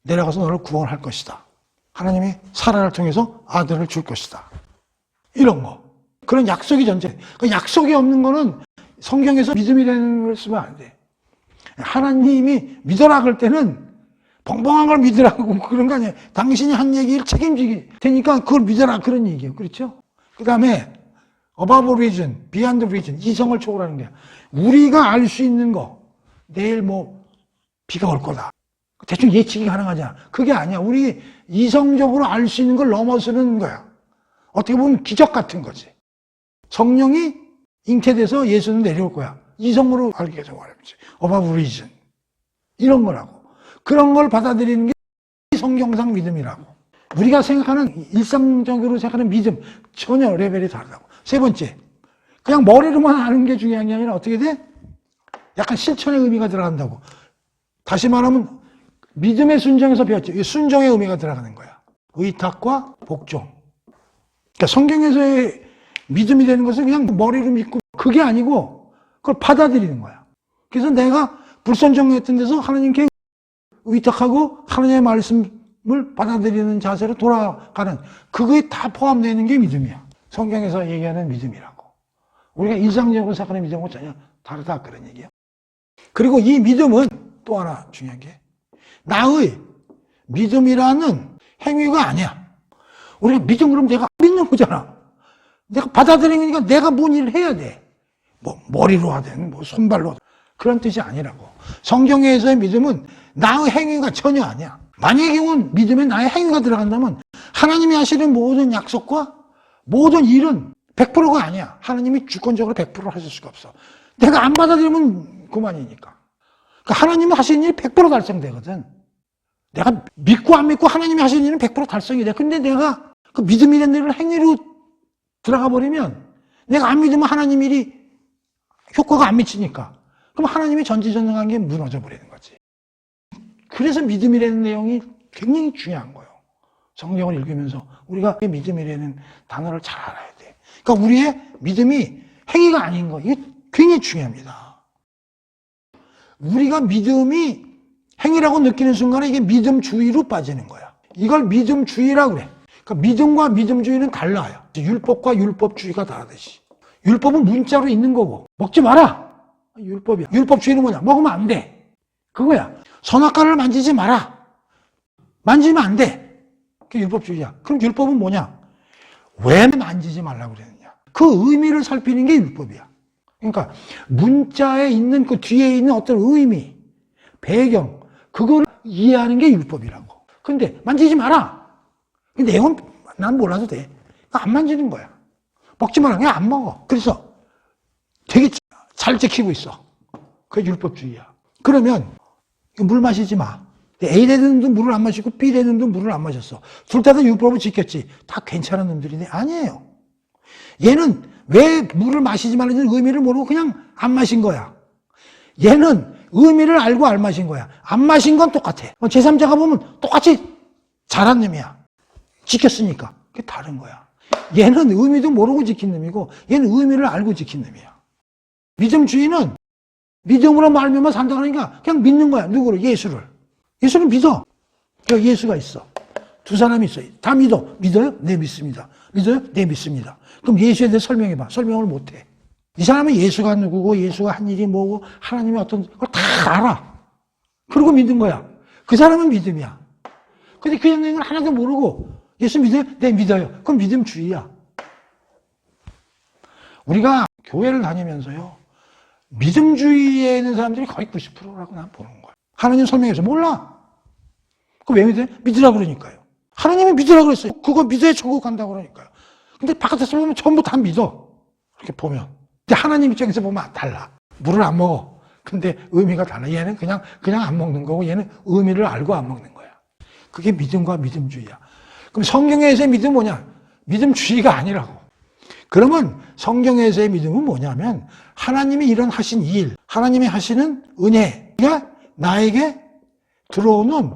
내려가서 너를 구원할 것이다. 하나님이 사라를 통해서 아들을 줄 것이다. 이런 거. 그런 약속이 전제. 그 약속이 없는 거는 성경에서 믿음이라는 걸 쓰면 안 돼. 하나님이 믿어라 그럴 때는 벙벙한 걸 믿으라고 그런 거 아니에요. 당신이 한 얘기를 책임지게 되니까 그걸 믿어라 그런 얘기예요. 그렇죠? 그 다음에 above reason, beyond reason, 이성을 초월하는 거야. 우리가 알 수 있는 거. 내일 뭐 비가 올 거다. 대충 예측이 가능하잖아. 그게 아니야. 우리 이성적으로 알 수 있는 걸 넘어서는 거야. 어떻게 보면 기적 같은 거지. 성령이 잉태돼서 예수는 내려올 거야. 이성으로 알게 해서 말해보지. above reason. 이런 거라고. 그런 걸 받아들이는 게 성경상 믿음이라고. 우리가 생각하는, 일상적으로 생각하는 믿음, 전혀 레벨이 다르다고. 세 번째, 그냥 머리로만 아는 게 중요한 게 아니라 어떻게 돼? 약간 실천의 의미가 들어간다고. 다시 말하면 믿음의 순종에서 배웠죠. 이 순종의 의미가 들어가는 거야. 의탁과 복종. 그러니까 성경에서의 믿음이 되는 것은 그냥 머리로 믿고 그게 아니고 그걸 받아들이는 거야. 그래서 내가 불순종했던 데서 하나님께 의탁하고 하나님의 말씀을 받아들이는 자세로 돌아가는, 그거에 다 포함되어 있는 게 믿음이야. 성경에서 얘기하는 믿음이라고. 우리가 일상적으로 생각하는 믿음하고 전혀 다르다 그런 얘기야. 그리고 이 믿음은 또 하나 중요한 게 나의 믿음이라는 행위가 아니야. 우리가 믿음 그러면 내가 믿는 거잖아. 내가 받아들이니까 내가 뭔 일을 해야 돼. 뭐 머리로 하든 뭐 손발로 하든. 그런 뜻이 아니라고. 성경에서의 믿음은 나의 행위가 전혀 아니야. 만약에 경우는 믿음에 나의 행위가 들어간다면 하나님이 하시는 모든 약속과 모든 일은 100%가 아니야. 하나님이 주권적으로 100% 하실 수가 없어. 내가 안 받아들이면 그만이니까. 그러니까 하나님이 하시는 일이 100% 달성되거든. 내가 믿고 안 믿고 하나님이 하시는 일은 100% 달성이 돼. 근데 내가 그 믿음이라는 일을 행위로 들어가 버리면 내가 안 믿으면 하나님 일이 효과가 안 미치니까. 그럼 하나님이 전지전능한 게 무너져 버리는 거지. 그래서 믿음이라는 내용이 굉장히 중요한 거예요. 성경을 읽으면서 우리가 믿음이라는 단어를 잘 알아야 돼. 그러니까 우리의 믿음이 행위가 아닌 거, 이게 굉장히 중요합니다. 우리가 믿음이 행위라고 느끼는 순간에 이게 믿음주의로 빠지는 거야. 이걸 믿음주의라고 그래. 그러니까 믿음과 믿음주의는 달라요. 율법과 율법주의가 다르듯이. 율법은 문자로 있는 거고, 먹지 마라! 율법이야. 율법주의는 뭐냐? 먹으면 안 돼. 그거야. 선악과를 만지지 마라. 만지면 안 돼. 그게 율법주의야. 그럼 율법은 뭐냐? 왜 만지지 말라고 그랬느냐? 그 의미를 살피는 게 율법이야. 그러니까 문자에 있는 그 뒤에 있는 어떤 의미, 배경, 그걸 이해하는 게 율법이라고. 근데 만지지 마라. 내용은 난 몰라도 돼. 안 만지는 거야. 먹지 마라. 그냥 안 먹어. 그래서 되게 잘 지키고 있어. 그게 율법주의야. 그러면 물 마시지 마. A 되는 놈도 물을 안 마시고 B 되는 놈도 물을 안 마셨어. 둘 다 율법을 지켰지. 다 괜찮은 놈들인데 아니에요. 얘는 왜 물을 마시지 말라는 의미를 모르고 그냥 안 마신 거야. 얘는 의미를 알고 안 마신 거야. 안 마신 건 똑같아. 제3자가 보면 똑같이 잘한 놈이야. 지켰으니까. 그게 다른 거야. 얘는 의미도 모르고 지킨 놈이고 얘는 의미를 알고 지킨 놈이야. 믿음주의는 믿음으로 말미암아 산다 그러니까 그냥 믿는 거야. 누구를? 예수를. 예수를 믿어. 예수가 있어. 두 사람이 있어요. 다 믿어. 믿어요? 네, 믿습니다. 믿어요? 네, 믿습니다. 그럼 예수에 대해 설명해봐. 설명을 못해. 이 사람은 예수가 누구고 예수가 한 일이 뭐고 하나님이 어떤 걸 다 알아. 그러고 믿는 거야. 그 사람은 믿음이야. 근데 그 영역을 하나도 모르고 예수 믿어요? 네, 믿어요. 그럼 믿음주의야. 우리가 교회를 다니면서요. 믿음주의에 있는 사람들이 거의 90%라고 난 보는 거야. 하나님 설명해서 몰라. 그거 왜 믿어요? 믿으라고 그러니까요. 하나님이 믿으라고 그랬어요. 그거 믿어야 천국 간다고 그러니까요. 근데 바깥에서 보면 전부 다 믿어. 이렇게 보면. 근데 하나님 입장에서 보면 달라. 물을 안 먹어. 근데 의미가 달라. 얘는 그냥 안 먹는 거고 얘는 의미를 알고 안 먹는 거야. 그게 믿음과 믿음주의야. 그럼 성경에서의 믿음은 뭐냐? 믿음주의가 아니라고. 그러면 성경에서의 믿음은 뭐냐면 하나님이 이런 하신 일, 하나님이 하시는 은혜가 나에게 들어오는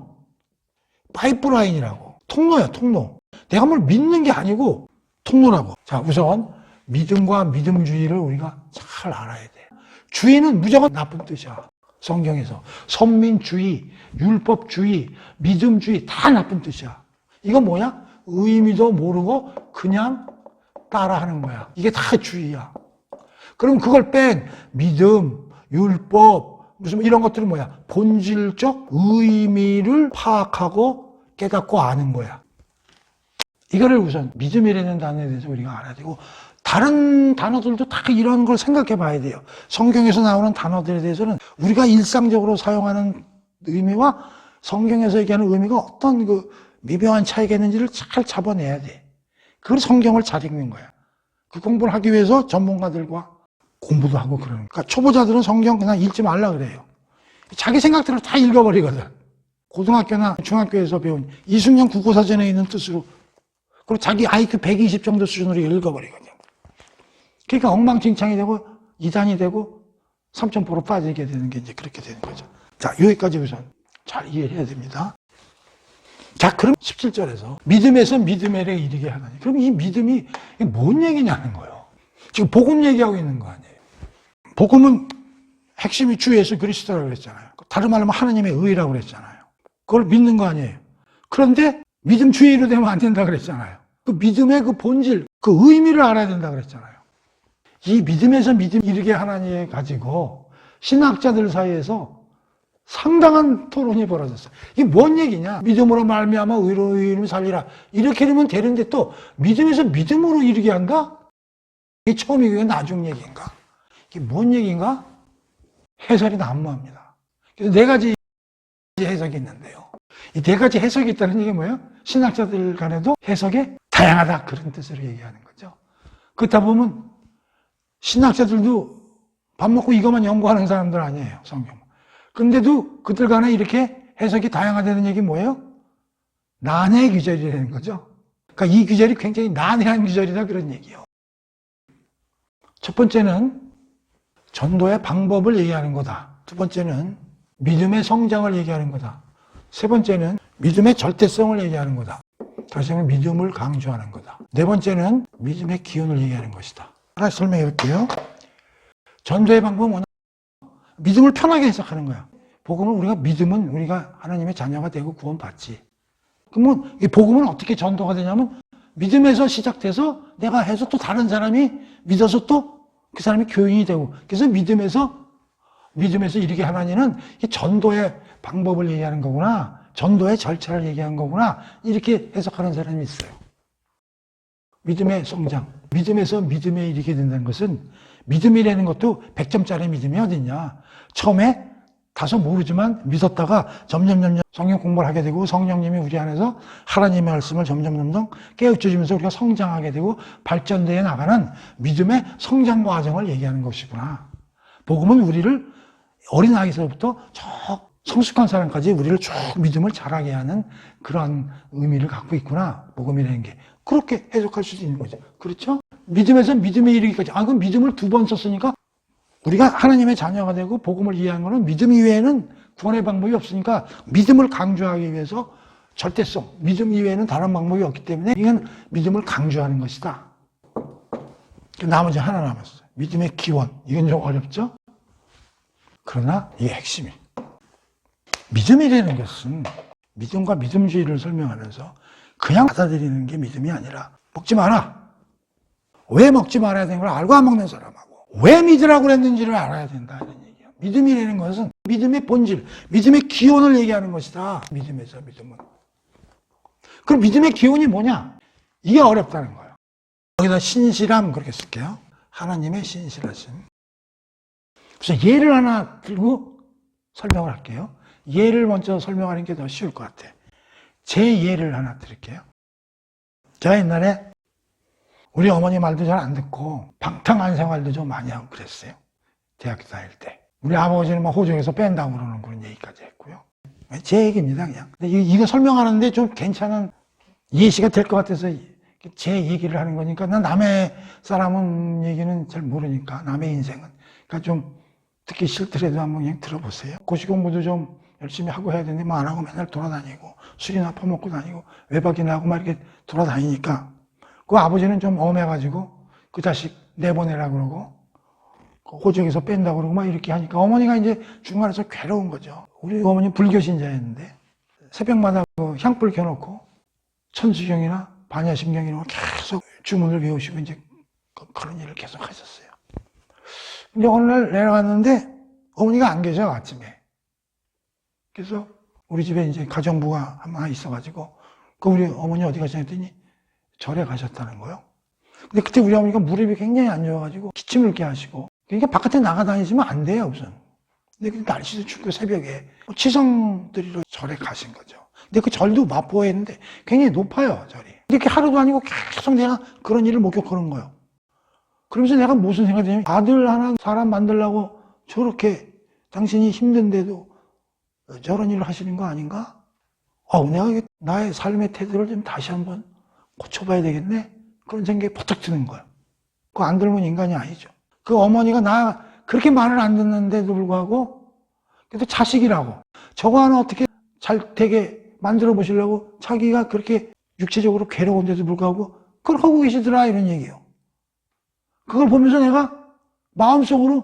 파이프라인이라고. 통로야, 통로. 내가 뭘 믿는 게 아니고 통로라고. 자, 우선 믿음과 믿음주의를 우리가 잘 알아야 돼. 주의는 무조건 나쁜 뜻이야. 성경에서. 선민주의, 율법주의, 믿음주의 다 나쁜 뜻이야. 이건 뭐야? 의미도 모르고 그냥 따라하는 거야. 이게 다 주의야. 그럼 그걸 뺀 믿음, 율법, 무슨 이런 것들은 뭐야? 본질적 의미를 파악하고 깨닫고 아는 거야. 이거를 우선 믿음이라는 단어에 대해서 우리가 알아야 되고 다른 단어들도 다 이런 걸 생각해 봐야 돼요. 성경에서 나오는 단어들에 대해서는 우리가 일상적으로 사용하는 의미와 성경에서 얘기하는 의미가 어떤 그 미묘한 차이가 있는지를 잘 잡아내야 돼. 그걸 성경을 잘 읽는 거야. 그 공부를 하기 위해서 전문가들과 공부도 하고 그러는 거야. 그러니까 초보자들은 성경 그냥 읽지 말라 그래요. 자기 생각대로 다 읽어버리거든. 고등학교나 중학교에서 배운 이승용 국어사전에 있는 뜻으로 그리고 자기 IQ 120 정도 수준으로 읽어버리거든. 그러니까 엉망진창이 되고 이단이 되고 3점포로 빠지게 되는 게 이제 그렇게 되는 거죠. 자, 여기까지 우선 잘 이해해야 됩니다. 자, 그럼 17절에서 믿음에서 믿음에 이르게 하나니. 그럼 이 믿음이 뭔 얘기냐는 거예요. 지금 복음 얘기하고 있는 거 아니에요. 복음은 핵심이 주 예수 그리스도라고 그랬잖아요. 다른 말로 하면 하나님의 의라고 그랬잖아요. 그걸 믿는 거 아니에요. 그런데 믿음 주의로 되면 안 된다 그랬잖아요. 그 믿음의 그 본질, 그 의미를 알아야 된다 그랬잖아요. 이 믿음에서 믿음 이르게 하나님 가지고 신학자들 사이에서 상당한 토론이 벌어졌어요. 이게 뭔 얘기냐? 믿음으로 말미암아 의로 이름을 살리라. 이렇게 되면 되는데 또 믿음에서 믿음으로 이르게 한다? 이게 처음이고 나중 얘기인가? 이게 뭔 얘기인가? 해설이 난무합니다. 그래서 네 가지 해석이 있는데요. 이 네 가지 해석이 있다는 얘기 뭐예요? 신학자들 간에도 해석이 다양하다. 그런 뜻으로 얘기하는 거죠. 그렇다 보면 신학자들도 밥 먹고 이것만 연구하는 사람들 아니에요. 성경. 근데도 그들 간에 이렇게 해석이 다양하다는 얘기 뭐예요? 난해 규절이라는 거죠. 그러니까 이 규절이 굉장히 난해한 규절이다 그런 얘기예요. 첫 번째는 전도의 방법을 얘기하는 거다. 두 번째는 믿음의 성장을 얘기하는 거다. 세 번째는 믿음의 절대성을 얘기하는 거다. 다시 말하면 믿음을 강조하는 거다. 네 번째는 믿음의 기운을 얘기하는 것이다. 하나 설명해 볼게요. 전도의 방법은 뭐냐? 믿음을 편하게 해석하는 거야. 복음을 우리가 믿으면 우리가 하나님의 자녀가 되고 구원받지. 그러면 이 복음은 어떻게 전도가 되냐면 믿음에서 시작돼서 내가 해서 또 다른 사람이 믿어서 또 그 사람이 교인이 되고 그래서 믿음에서 믿음에서 이르게 하나니는 이 전도의 방법을 얘기하는 거구나. 전도의 절차를 얘기한 거구나. 이렇게 해석하는 사람이 있어요. 믿음의 성장. 믿음에서 믿음에 이르게 된다는 것은 믿음이라는 것도 100점짜리 믿음이 어딨냐. 처음에 다소 모르지만 믿었다가 점점 성경 공부를 하게 되고 성령님이 우리 안에서 하나님의 말씀을 점점 깨우쳐주면서 우리가 성장하게 되고 발전되어 나가는 믿음의 성장 과정을 얘기하는 것이구나. 복음은 우리를 어린아이서부터 저 성숙한 사람까지 우리를 쭉 믿음을 자라게 하는 그런 의미를 갖고 있구나. 복음이라는 게. 그렇게 해석할 수도 있는 거죠. 그렇죠? 믿음에서 믿음에 이르기까지. 그럼 믿음을 2번 썼으니까 우리가 하나님의 자녀가 되고 복음을 이해하는 것은 믿음 이외에는 구원의 방법이 없으니까 믿음을 강조하기 위해서 절대성, 믿음 이외에는 다른 방법이 없기 때문에 이건 믿음을 강조하는 것이다. 나머지 하나 남았어요. 믿음의 기원. 이건 좀 어렵죠? 그러나 이게 핵심이. 믿음이라는 것은 믿음과 믿음주의를 설명하면서 그냥 받아들이는 게 믿음이 아니라 먹지 마라. 왜 먹지 말아야 되는 걸 알고 안 먹는 사람하고 왜 믿으라고 그랬는지를 알아야 된다 이런 얘기예요. 믿음이라는 것은 믿음의 본질, 믿음의 기원을 얘기하는 것이다. 믿음에서 믿음은. 그럼 믿음의 기원이 뭐냐? 이게 어렵다는 거예요. 여기다 신실함 그렇게 쓸게요. 하나님의 신실하심. 그래서 예를 하나 들고 설명을 할게요. 예를 먼저 설명하는 게 더 쉬울 것 같아. 제 예를 하나 드릴게요. 제가 옛날에 우리 어머니 말도 잘 안 듣고 방탕한 생활도 좀 많이 하고 그랬어요. 대학교 다닐 때. 우리 아버지는 막 호적에서 뺀다고 그러는 그런 얘기까지 했고요. 제 얘기입니다, 그냥. 근데 이거 설명하는데 좀 괜찮은 예시가 될 것 같아서 제 얘기를 하는 거니까 난 남의 사람은 얘기는 잘 모르니까 남의 인생은. 그러니까 좀 듣기 싫더라도 한번 그냥 들어보세요. 고시 공부도 좀 열심히 하고 해야 되는데 뭐 안 하고 맨날 돌아다니고 술이나 퍼먹고 다니고 외박이나 하고 막 이렇게 돌아다니니까 그 아버지는 좀 엄해가지고 그 자식 내보내라 그러고 호적에서 뺀다고 그러고 막 이렇게 하니까 어머니가 이제 중간에서 괴로운 거죠. 우리 어머니 불교신자였는데 새벽마다 그 향불 켜놓고 천수경이나 반야심경이나 계속 주문을 외우시고 이제 그런 일을 계속 하셨어요. 근데 어느 날 내려갔는데 어머니가 안 계셔, 아침에. 그래서 우리 집에 이제 가정부가 하나 있어가지고 그 우리 어머니 어디 가셨냐 했더니 절에 가셨다는 거예요. 근데 그때 우리 어머니가 무릎이 굉장히 안 좋아가지고 기침을 이렇게 하시고 그러니까 바깥에 나가다니시면 안 돼요, 우선. 근데 날씨도 춥고 새벽에 치성드리러 절에 가신 거죠. 근데 그 절도 마포에 있는데 굉장히 높아요, 절이. 이렇게 하루도 아니고 계속 내가 그런 일을 목격하는 거예요. 그러면서 내가 무슨 생각이 드냐면 아들 하나 사람 만들려고 저렇게 당신이 힘든데도 저런 일을 하시는 거 아닌가? 내가 나의 삶의 태도를 좀 다시 한번 고쳐봐야 되겠네? 그런 생각이 버뜩 드는 거예요. 그거 안 들면 인간이 아니죠. 그 어머니가 나 그렇게 말을 안 듣는데도 불구하고 그래도 자식이라고 저거 하나 어떻게 잘 되게 만들어 보시려고 자기가 그렇게 육체적으로 괴로운데도 불구하고 그걸 하고 계시더라 이런 얘기예요. 그걸 보면서 내가 마음속으로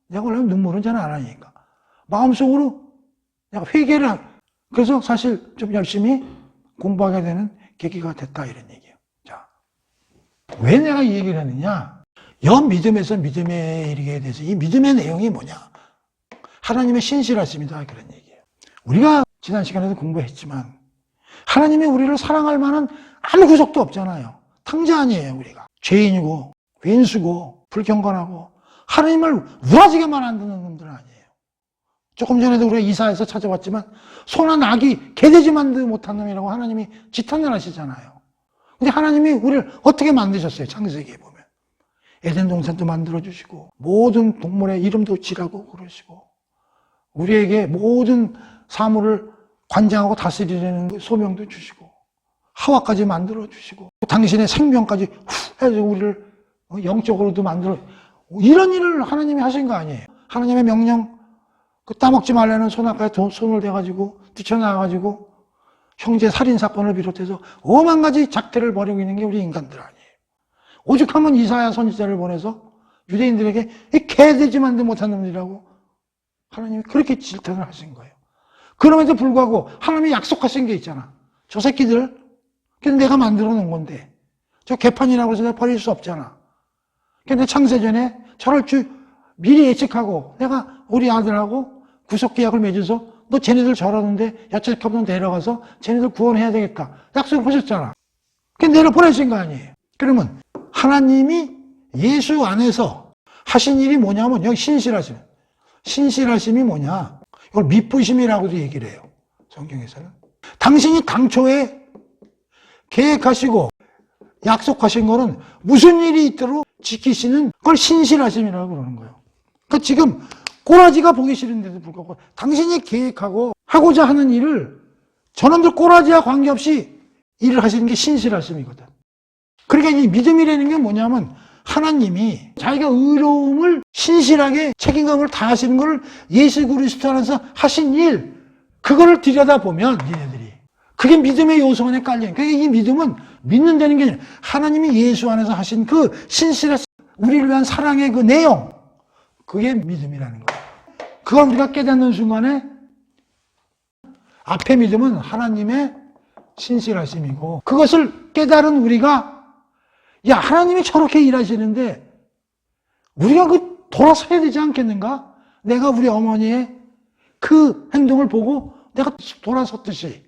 내가 원래 눈물은 잘 안 하니까 마음속으로 내가 회개를 그래서 사실 좀 열심히 공부하게 되는 계기가 됐다 이런 얘기예요. 자, 왜 내가 이 얘기를 하느냐? 믿음에서 믿음에 이르게 돼서 이 믿음의 내용이 뭐냐? 하나님의 신실하심이다 그런 얘기예요. 우리가 지난 시간에도 공부했지만 하나님이 우리를 사랑할 만한 아무 구석도 없잖아요. 탕자 아니에요 우리가. 죄인이고 왼수고 불경건하고 하나님을 우라지게만 안 듣는 놈들 아니에요. 조금 전에도 우리가 이사해서 찾아봤지만 소나 낙이 개돼지만도 못한 놈이라고 하나님이 지탄을 하시잖아요. 근데 하나님이 우리를 어떻게 만드셨어요? 창세기에 보면 에덴 동산도 만들어주시고 모든 동물의 이름도 지라고 그러시고 우리에게 모든 사물을 관장하고 다스리려는 소명도 주시고 하와까지 만들어주시고 당신의 생명까지 후 해서 우리를 영적으로도 만들어 이런 일을 하나님이 하신 거 아니에요. 하나님의 명령 그 따먹지 말라는 소나카에 손을 대가지고 뛰쳐나와가지고 형제 살인 사건을 비롯해서 오만 가지 작태를 벌이고 있는 게 우리 인간들 아니에요. 오죽하면 이사야 선지자를 보내서 유대인들에게 이 개돼지만도 못한 놈들이라고 하나님이 그렇게 질타를 하신 거예요. 그럼에도 불구하고 하나님이 약속하신 게 있잖아. 저 새끼들 근데 내가 만들어 놓은 건데 저 개판이라고 해서 내가 버릴 수 없잖아. 근데 창세전에 저럴 줄 미리 예측하고 내가 우리 아들하고 구속계약을 맺어서 너 쟤네들 저러는데 야채값은 데려가서 쟤네들 구원해야 되겠다. 약속을 하셨잖아. 그게 내려보내신 거 아니에요. 그러면 하나님이 예수 안에서 하신 일이 뭐냐면 여기 신실하심. 신실하심이 뭐냐? 이걸 미쁘심이라고도 얘기를 해요. 성경에서는. 당신이 당초에 계획하시고 약속하신 거는 무슨 일이 있도록 지키시는 그걸 신실하심이라고 그러는 거예요. 그러니까 지금 꼬라지가 보기 싫은데도 불구하고 당신이 계획하고 하고자 하는 일을 저놈들 꼬라지와 관계없이 일을 하시는 게 신실하심이거든. 그러니까 이 믿음이라는 게 뭐냐면 하나님이 자기가 의로움을 신실하게 책임감을 다하시는 걸 예수 그리스도 안에서 하신 일, 그거를 들여다보면 니네들이 그게 믿음의 요소 안에 깔려요. 그러니까 이 믿음은 믿는다는 게 아니라 하나님이 예수 안에서 하신 그 신실한 우리를 위한 사랑의 그 내용, 그게 믿음이라는 거예요. 그걸 우리가 깨닫는 순간에 앞에 믿음은 하나님의 신실하심이고 그것을 깨달은 우리가 야, 하나님이 저렇게 일하시는데 우리가 그 돌아서야 되지 않겠는가? 내가 우리 어머니의 그 행동을 보고 내가 돌아섰듯이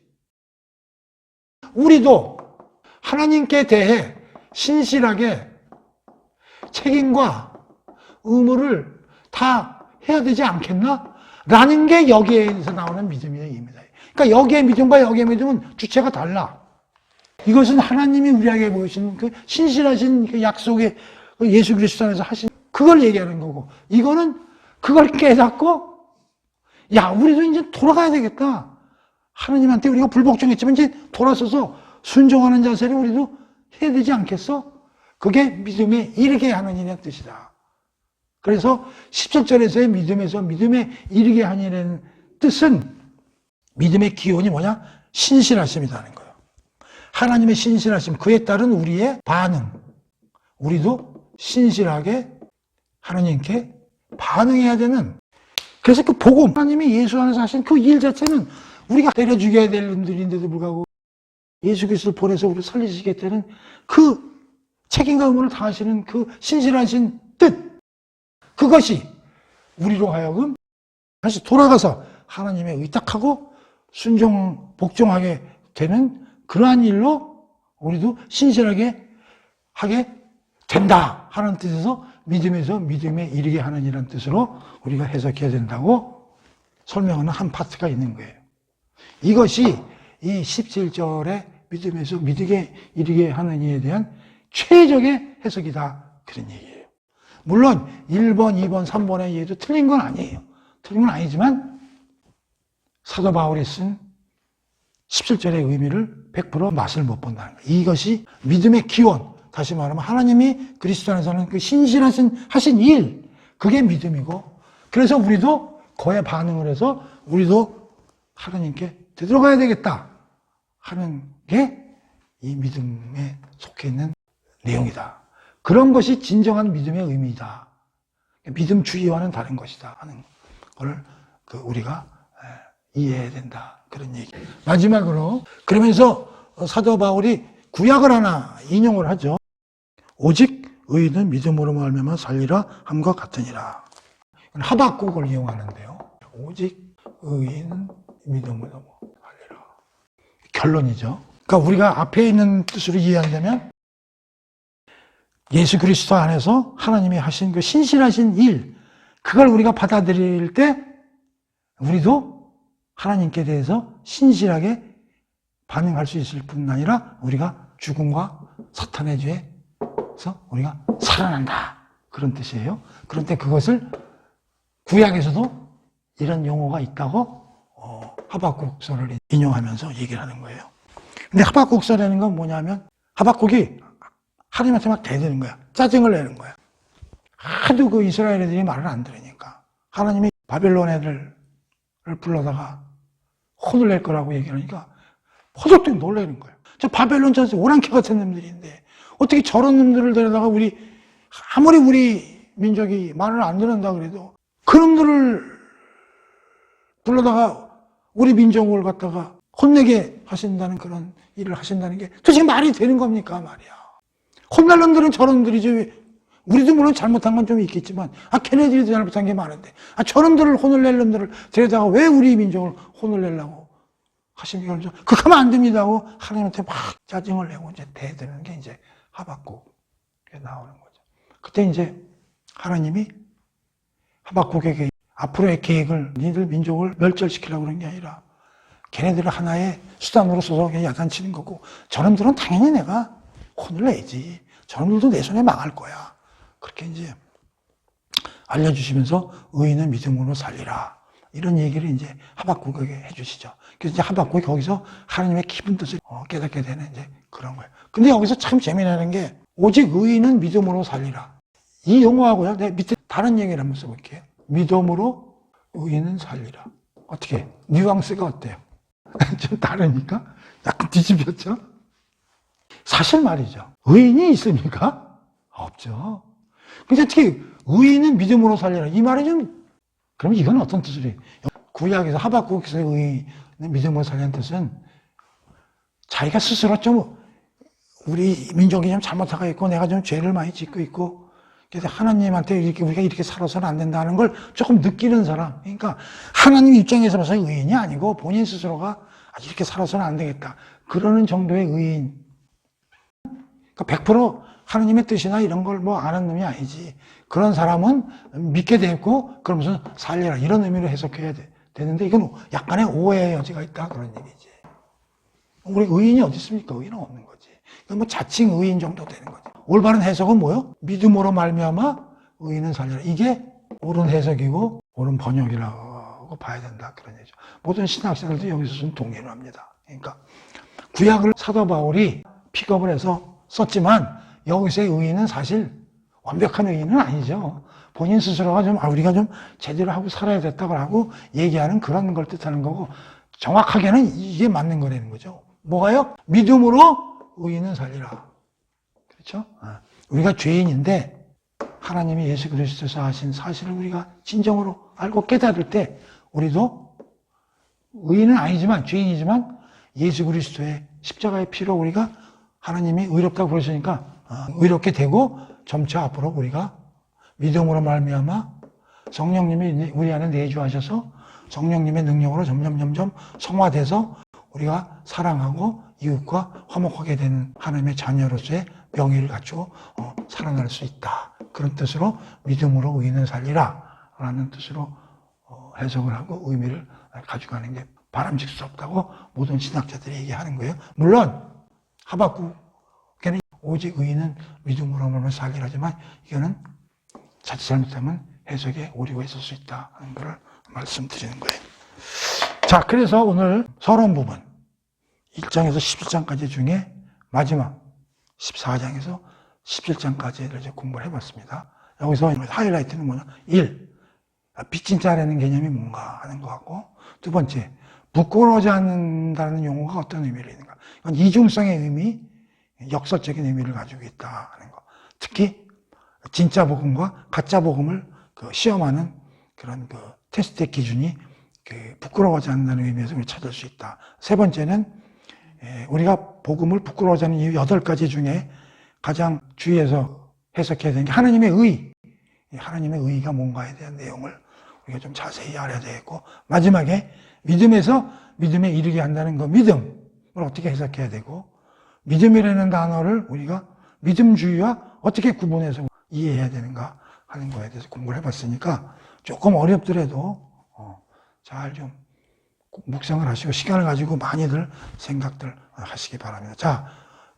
우리도 하나님께 대해 신실하게 책임과 의무를 다 해야 되지 않겠나? 라는 게 여기에서 나오는 믿음의 의미다. 그러니까 여기의 믿음과 여기의 믿음은 주체가 달라. 이것은 하나님이 우리에게 보이신 그 신실하신 그 약속의 예수 그리스도 안에서 하신 그걸 얘기하는 거고, 이거는 그걸 깨닫고 야, 우리도 이제 돌아가야 되겠다. 하나님한테 우리가 불복종했지만 이제 돌아서서 순종하는 자세를 우리도 해야 되지 않겠어? 그게 믿음에 이르게 하는 일이라는 뜻이다. 그래서 17절에서의 믿음에서 믿음에 이르게 하는 일이라는 뜻은 믿음의 기원이 뭐냐? 신실하심이라는 거예요. 하나님의 신실하심, 그에 따른 우리의 반응. 우리도 신실하게 하나님께 반응해야 되는, 그래서 그 복음, 하나님이 예수 안에서 하신 그 일 자체는 우리가 때려 죽여야 될 놈들인데도 불구하고 예수 그리스도를 보내서 우리를 살리시겠다는 그 책임과 의무를 다하시는 그 신실하신 뜻, 그것이 우리로 하여금 다시 돌아가서 하나님에 의탁하고 순종, 복종하게 되는 그러한 일로 우리도 신실하게 하게 된다 하는 뜻에서 믿음에서 믿음에 이르게 하는 이라는 뜻으로 우리가 해석해야 된다고 설명하는 한 파트가 있는 거예요. 이것이 이 17절의 믿음에서 믿음에 이르게 하는 이에 대한 최적의 해석이다, 그런 얘기예요. 물론 1번, 2번, 3번의 이해도 틀린 건 아니에요. 틀린 건 아니지만 사도 바울이 쓴 17절의 의미를 100% 맛을 못 본다는 거예요. 이것이 믿음의 기원, 다시 말하면 하나님이 그리스도 안에서는 그 신실하신 하신 일, 그게 믿음이고, 그래서 우리도 그에 반응을 해서 우리도 하나님께 되돌아가야 되겠다 하는 게 이 믿음에 속해 있는 내용이다. 그런 것이 진정한 믿음의 의미이다. 믿음주의와는 다른 것이다 하는 걸 우리가 이해해야 된다, 그런 얘기. 마지막으로 그러면서 사도 바울이 구약을 하나 인용을 하죠. 오직 의인은 믿음으로 말미암아 살리라 함과 같으니라. 하박국을 이용하는데요. 오직 의인은 믿음으로 살리라. 결론이죠. 그러니까 우리가 앞에 있는 뜻으로 이해한다면 예수 그리스도 안에서 하나님이 하신 그 신실하신 일, 그걸 우리가 받아들일 때 우리도 하나님께 대해서 신실하게 반응할 수 있을 뿐 아니라 우리가 죽음과 사탄의 죄에서 우리가 살아난다, 그런 뜻이에요. 그런데 그것을 구약에서도 이런 용어가 있다고 하박국서를 인용하면서 얘기를 하는 거예요. 근데 하박국서라는 건 뭐냐면 하박국이 하나님한테 막 대드는 거야. 짜증을 내는 거야. 하도 그 이스라엘 애들이 말을 안 들으니까 하나님이 바벨론 애들을 불러다가 혼을 낼 거라고 얘기하니까 허덕득 놀라는 거예요. 저 바벨론 저 오랑캐 같은 놈들인데 어떻게 저런 놈들을 데려다가 아무리 우리 민족이 말을 안 듣는다 그래도 그 놈들을 불러다가 우리 민족을 갖다가 혼내게 하신다는 그런 일을 하신다는 게 도대체 말이 되는 겁니까 말이야. 혼날 놈들은 저런 놈들이지 우리도 물론 잘못한 건 좀 있겠지만, 걔네들이 잘못한 게 많은데, 저놈들을 혼을 낼 놈들을 데려다가 왜 우리 민족을 혼을 내려고 하십니까? 그렇게 하면 안 됩니다 하고 하나님한테 막 짜증을 내고 이제 대드는 게 이제 하박국에 나오는 거죠. 그때 이제 하나님이 하박국에게 앞으로의 계획을, 니들 민족을 멸절시키려고 그런 게 아니라 걔네들을 하나의 수단으로 써서 그냥 야단치는 거고, 저놈들은 당연히 내가 혼을 내지. 저놈들도 내 손에 망할 거야. 그렇게 이제 알려주시면서 의인은 믿음으로 살리라. 이런 얘기를 이제 하박국에게 해주시죠. 그래서 이제 하박국이 거기서 하나님의 깊은 뜻을 깨닫게 되는 이제 그런 거예요. 근데 여기서 참 재미나는 게, 오직 의인은 믿음으로 살리라. 이 용어하고요, 내 밑에 다른 얘기를 한번 써볼게요. 믿음으로 의인은 살리라. 어떻게? 뉘앙스가 어때요? 좀 다르니까? 약간 뒤집혔죠? 사실 말이죠. 의인이 있습니까? 없죠. 근데 어떻게 의인은 믿음으로 살리라. 이 말이 좀, 그럼 이건 어떤 뜻이에요? 구약에서 하박국에서 의인은 믿음으로 살리는 뜻은 자기가 스스로 좀 우리 민족이 좀 잘못하고 있고 내가 좀 죄를 많이 짓고 있고 그래서 하나님한테 우리가 이렇게 살아서는 안 된다는 걸 조금 느끼는 사람. 그러니까 하나님 입장에서 봐서 의인이 아니고 본인 스스로가 이렇게 살아서는 안 되겠다. 그러는 정도의 의인. 그러니까 100% 하나님의 뜻이나 이런 걸 아는 놈이 아니지. 그런 사람은 믿게 되고 그러면서 살려라. 이런 의미로 해석해야 되는데 이건 약간의 오해의 여지가 있다. 그런 얘기지. 우리 의인이 어디 있습니까? 의인은 없는 거지. 이건 자칭 의인 정도 되는 거지. 올바른 해석은 뭐요? 믿음으로 말미암아 의인은 살려라. 이게 옳은 해석이고 옳은 번역이라고 봐야 된다. 그런 얘기죠. 모든 신학자들도 여기서 좀 동의를 합니다. 그러니까 구약을 사도 바울이 픽업을 해서 썼지만 여기서의 의인은 사실 완벽한 의인은 아니죠. 본인 스스로가 좀 우리가 좀 제대로 하고 살아야 됐다고 하고 얘기하는 그런 걸 뜻하는 거고, 정확하게는 이게 맞는 거라는 거죠. 뭐가요? 믿음으로 의인은 살리라. 그렇죠? 우리가 죄인인데 하나님이 예수 그리스도에서 하신 사실을 우리가 진정으로 알고 깨달을 때 우리도 의인은 아니지만 죄인이지만 예수 그리스도의 십자가의 피로 우리가 하나님이 의롭다고 그러시니까 의롭게 되고 점차 앞으로 우리가 믿음으로 말미암아 성령님이 우리 안에 내주하셔서 성령님의 능력으로 점점 성화돼서 우리가 사랑하고 이웃과 화목하게 되는 하나님의 자녀로서의 명예를 갖추고 살아날 수 있다. 그런 뜻으로 믿음으로 의인은 살리라 라는 뜻으로 해석을 하고 의미를 가져가는 게 바람직스럽다고 모든 신학자들이 얘기하는 거예요. 물론 하박국에는 오직 의인은 믿음으로만 살리라지만 이거는 자칫 잘못하면 해석에 오류가 있을 수 있다 하는 걸 말씀드리는 거예요. 자, 그래서 오늘 서론 부분 1장에서 11장까지 중에 마지막 14장에서 17장까지를 이제 공부를 해봤습니다. 여기서 하이라이트는 뭐냐? 1. 빚진 자라는 개념이 뭔가 하는 것 같고, 두 번째, 부끄러워하지 않는다는 용어가 어떤 의미를 있는가? 이건 이중성의 의미, 역설적인 의미를 가지고 있다 하는 거. 특히 진짜 복음과 가짜 복음을 시험하는 그런 테스트의 기준이 부끄러워하지 않는다는 의미에서 우리 찾을 수 있다. 세 번째는 우리가 복음을 부끄러워하지 않는 이유 8가지 중에 가장 주의해서 해석해야 되는 게 하나님의 의. 하나님의 의가 뭔가에 대한 내용을 우리가 좀 자세히 알아야 되겠고, 마지막에 믿음에서 믿음에 이르게 한다는 거, 믿음을 어떻게 해석해야 되고, 믿음이라는 단어를 우리가 믿음주의와 어떻게 구분해서 이해해야 되는가 하는 거에 대해서 공부를 해봤으니까 조금 어렵더라도 잘 좀 묵상을 하시고 시간을 가지고 많이들 생각들 하시기 바랍니다. 자,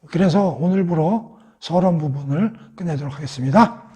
그래서 오늘부로 서론 부분을 끝내도록 하겠습니다.